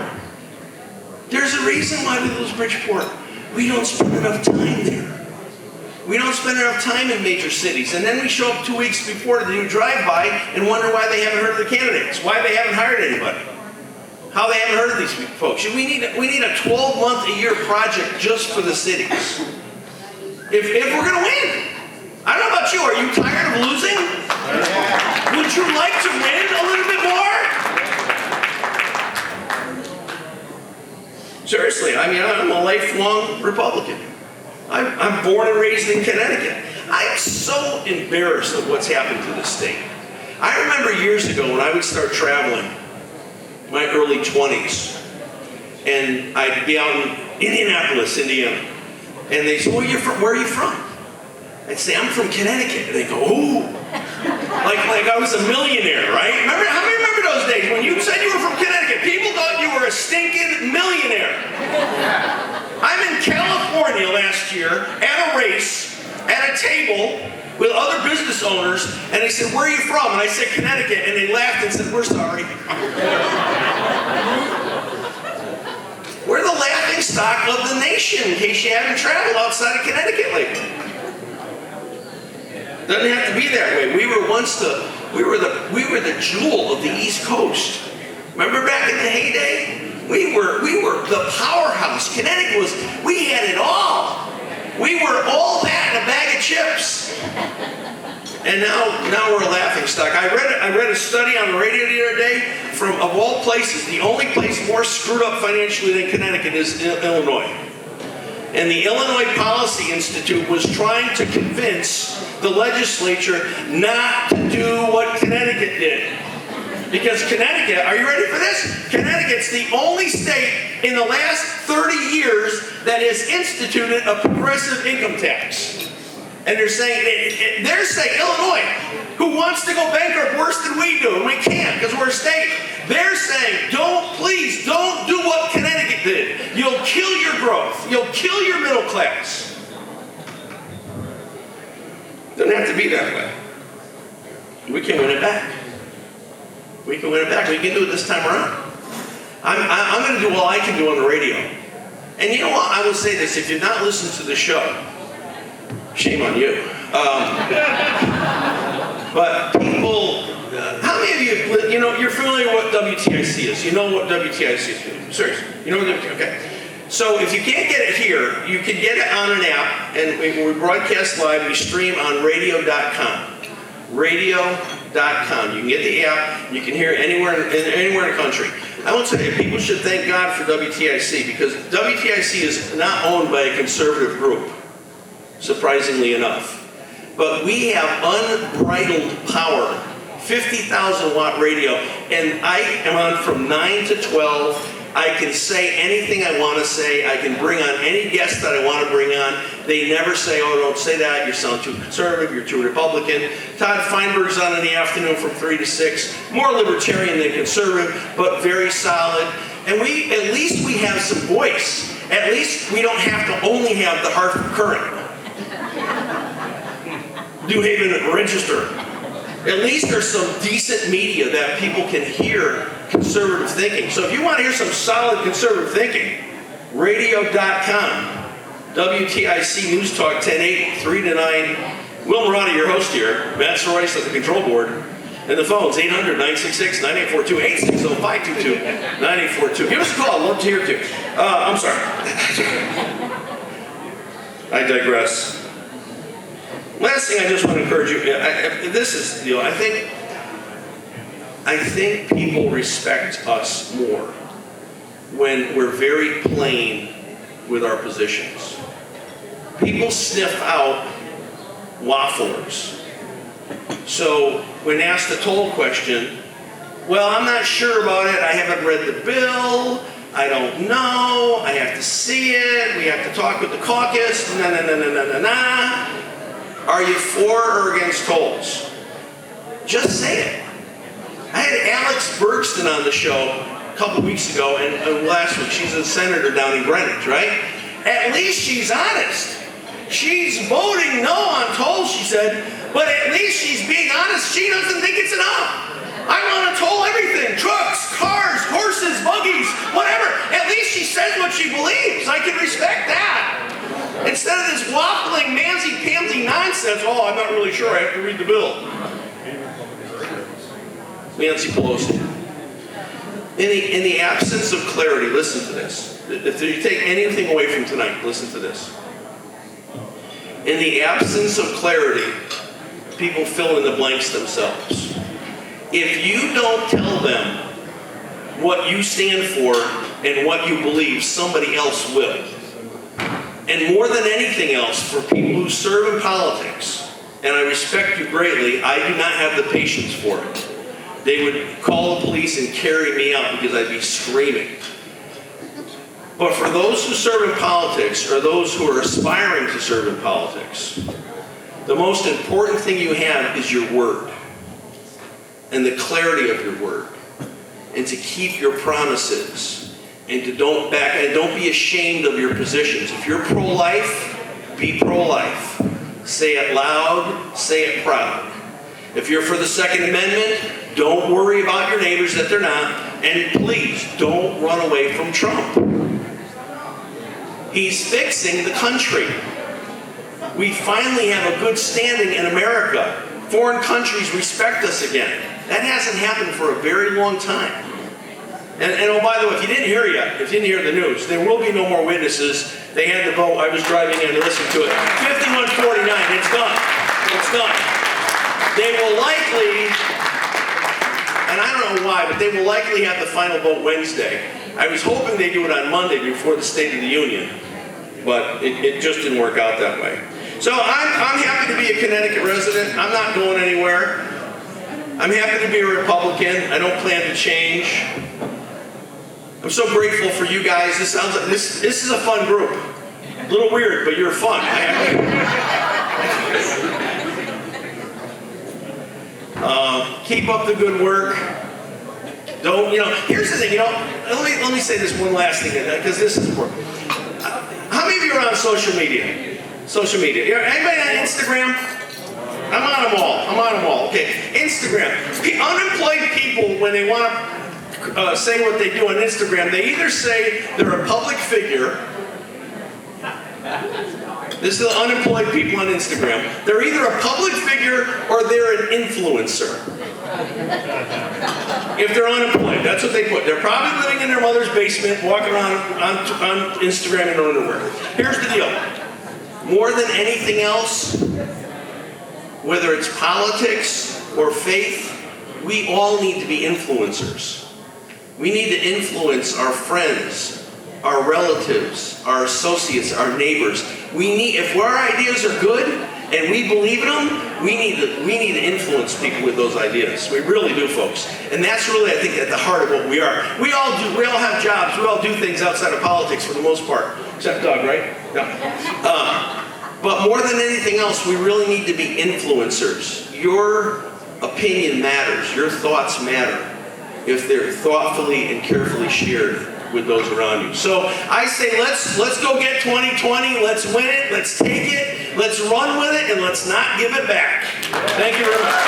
Speaker 7: There's a reason why we lose Bridgeport. We don't spend enough time there. We don't spend enough time in major cities. And then we show up 2 weeks before to do a drive-by and wonder why they haven't heard of the candidates, why they haven't hired anybody, how they haven't heard of these folks. We need a 12-month-a-year project just for the cities. If we're going to win. I don't know about you. Are you tired of losing? Would you like to win a little bit more? Seriously, I mean, I'm a lifelong Republican. I'm born and raised in Connecticut. I'm so embarrassed of what's happened to this state. I remember years ago when I would start traveling, my early 20s, and I'd be out in Indianapolis, Indiana, and they'd say, where are you from? I'd say, I'm from Connecticut. And they'd go, ooh. Like I was a millionaire, right? How many remember those days when you said you were from Connecticut? People thought you were a stinking millionaire. I'm in California last year at a race, at a table with other business owners, and they said, where are you from? And I said, Connecticut, and they laughed and said, we're sorry. We're the laughing stock of the nation, in case you haven't traveled outside of Connecticut lately. Doesn't have to be that way. We were the jewel of the East Coast. Remember back in the heyday? We were the powerhouse. Connecticut we had it all. We were all that in a bag of chips. And now we're a laughing stock. I read a study on the radio the other day from, of all places, the only place more screwed up financially than Connecticut is Illinois. And the Illinois Policy Institute was trying to convince the legislature not to do what Connecticut did. Because Connecticut, are you ready for this? Connecticut's the only state in the last 30 years that has instituted a progressive income tax. And they're saying, Illinois, who wants to go bankrupt worse than we do, and we can't because we're a state. They're saying, please don't do what Connecticut did. You'll kill your growth. You'll kill your middle class. Doesn't have to be that way. We can win it back. We can win it back. We can do it this time around. I'm going to do all I can do on the radio. And you know what? I will say this. If you've not listened to the show, shame on you. But people, how many of you, you're familiar with what WTIC is? You know what WTIC is? Seriously. You know what WTIC is? Okay. So if you can't get it here, you can get it on an app. And we broadcast live. We stream on radio.com. Radio.com. You can get the app. You can hear it anywhere in the country. I will tell you, people should thank God for WTIC because WTIC is not owned by a conservative group, surprisingly enough. But we have unbridled power, 50,000 watt radio, and I am on from 9 to 12. I can say anything I want to say. I can bring on any guest that I want to bring on. They never say, oh, don't say that. You sound too conservative. You're too Republican. Todd Feinberg's on in the afternoon from 3 to 6. More libertarian than conservative, but very solid. And at least we have some voice. At least we don't have to only have the Hartford Courant. New Haven Register. At least there's some decent media that people can hear conservative thinking. So if you want to hear some solid conservative thinking, radio.com, WTIC News Talk 1080, 3 to 9. Will Murata, your host here. Matt Soroyce at the control board. And the phone's 800-966-9842, 860-522-9842. Give us a call. I'd love to hear it too. I'm sorry. I digress. Last thing I just want to encourage you, this is, I think people respect us more when we're very plain with our positions. People sniff out wafflers. So when asked the toll question, well, I'm not sure about it. I haven't read the bill. I don't know. I have to see it. We have to talk with the caucus. Nah. Are you for or against tolls? Just say it. I had Alex Bergston on the show a couple weeks ago and last week. She's a senator down in Greenwich, right? At least she's honest. She's voting no on tolls, she said, but at least she's being honest. She doesn't think it's enough. I want to toll everything. Trucks, cars, horses, buggies, whatever. At least she says what she believes. I can respect that. Instead of this waffling, mamsy-pamsy nonsense, oh, I'm not really sure, I have to read the bill. Nancy Pelosi. In the absence of clarity, listen to this. If you take anything away from tonight, listen to this. In the absence of clarity, people fill in the blanks themselves. If you don't tell them what you stand for and what you believe, somebody else will. And more than anything else, for people who serve in politics, and I respect you greatly, I do not have the patience for it. They would call the police and carry me out because I'd be screaming. But for those who serve in politics, or those who are aspiring to serve in politics, the most important thing you have is your word, and the clarity of your word, and to keep your promises. And don't be ashamed of your positions. If you're pro-life, be pro-life. Say it loud, say it proud. If you're for the Second Amendment, don't worry about your neighbors that they're not. And please, don't run away from Trump. He's fixing the country. We finally have a good standing in America. Foreign countries respect us again. That hasn't happened for a very long time. And oh, by the way, if you didn't hear yet, if you didn't hear the news, there will be no more witnesses. They had to vote. I was driving in to listen to it. 51-49. It's done. It's done. They will likely, and I don't know why, but they will likely have the final vote Wednesday. I was hoping they'd do it on Monday before the State of the Union, but it just didn't work out that way. So I'm happy to be a Connecticut resident. I'm not going anywhere. I'm happy to be a Republican. I don't plan to change. I'm so grateful for you guys. This sounds like this is a fun group. A little weird, but you're fun. Keep up the good work. Don't, here's the thing, let me say this one last thing, because this is important. How many of you are on social media? Social media. Anybody on Instagram? I'm on them all. Okay, Instagram. Unemployed people, when they want to say what they do on Instagram, they either say they're a public figure. This is the unemployed people on Instagram. They're either a public figure or they're an influencer. If they're unemployed, that's what they put. They're probably living in their mother's basement, walking around on Instagram in underwear. Here's the deal. More than anything else, whether it's politics or faith, we all need to be influencers. We need to influence our friends, our relatives, our associates, our neighbors. If our ideas are good and we believe in them, we need to influence people with those ideas. We really do, folks. And that's really, I think, at the heart of what we are. We all have jobs. We all do things outside of politics for the most part. Except Doug, right? No. But more than anything else, we really need to be influencers. Your opinion matters. Your thoughts matter if they're thoughtfully and carefully shared with those around you. So I say let's go get 2020. Let's win it. Let's take it. Let's run with it, and let's not give it back. Thank you very much.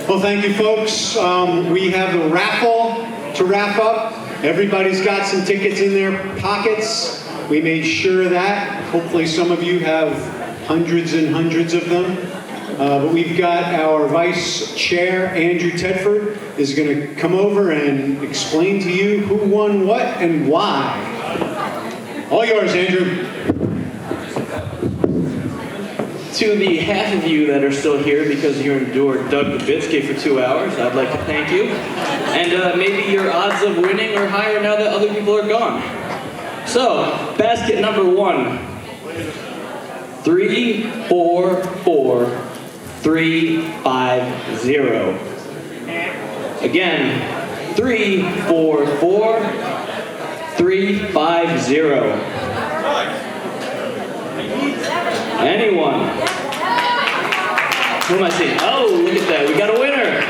Speaker 5: Well, thank you, folks. We have a raffle to wrap up. Everybody's got some tickets in their pockets. We made sure of that. Hopefully some of you have hundreds and hundreds of them. But we've got our Vice Chair, Andrew Tedford, is going to come over and explain to you who won what and why. All yours, Andrew.
Speaker 10: To the half of you that are still here because you endured Doug Dubitzky for 2 hours, I'd like to thank you. And maybe your odds of winning are higher now that other people are gone. So, basket number 1. 344350. Again, 344350. Anyone? Who am I seeing? Oh, look at that. We got a winner.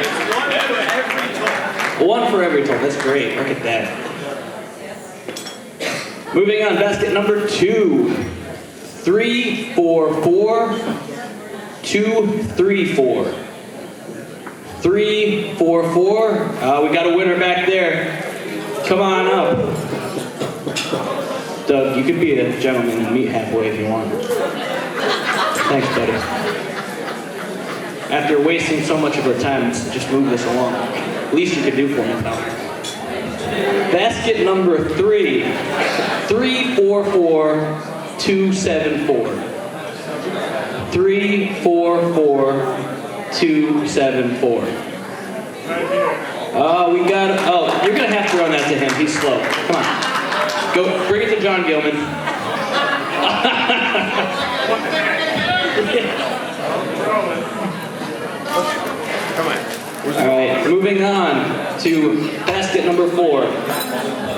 Speaker 10: One for every toll. That's great. Look at that. Moving on, basket number 2. 344234. 344. We got a winner back there. Come on up. Doug, you could be a gentleman and meet halfway if you want. Thanks, buddy. After wasting so much of our time, just move this along. Least you could do for me, pal. Basket number 3. 344274. 344274. We got. Oh, you're gonna have to run that to him. He's slow. Come on. Go, bring it to John Gilman.
Speaker 7: Come on.
Speaker 10: All right, moving on to basket number 4.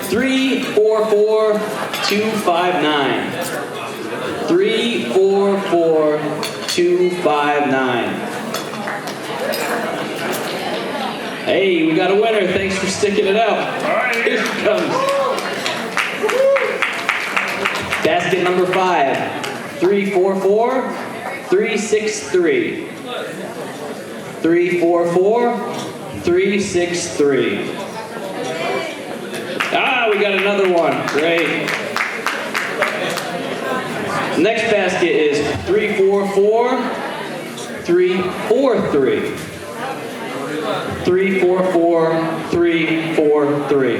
Speaker 10: 344259. 344259. Hey, we got a winner. Thanks for sticking it out. Here she comes. Basket number 5. 344363. 344363. We got another one. Great. Next basket is 344343. 344343.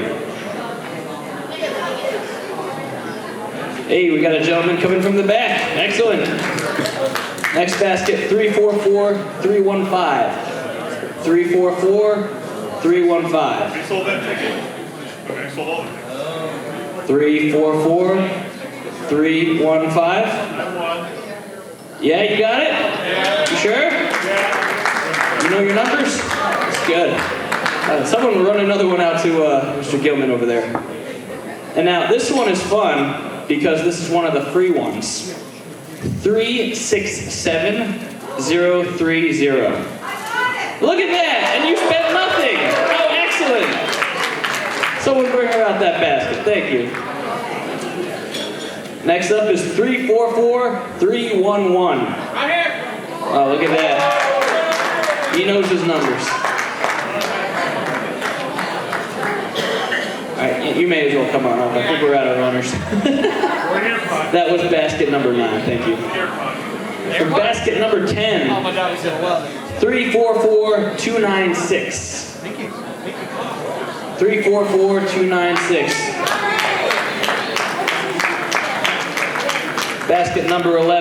Speaker 10: Hey, we got a gentleman coming from the back. Excellent. Next basket, 344315.
Speaker 8: 344-315.
Speaker 6: We sold that ticket. Okay, sold all the tickets.
Speaker 8: 344-315. Yeah, you got it? You sure? You know your numbers? That's good. Someone will run another one out to Mr. Gilman over there. And now this one is fun because this is one of the free ones. 367030. Look at that! And you spent nothing! Oh, excellent! Someone bring her out that basket. Thank you. Next up is 344-311.
Speaker 9: Right here.
Speaker 8: Oh, look at that. He knows his numbers. All right, you may as well come on up. I think we're out of runners. That was basket number 9. Thank you. For basket number 10.
Speaker 9: Oh my God, he's gonna love it.
Speaker 8: 344-296.
Speaker 9: Thank you.
Speaker 8: 344-296. Basket number 11.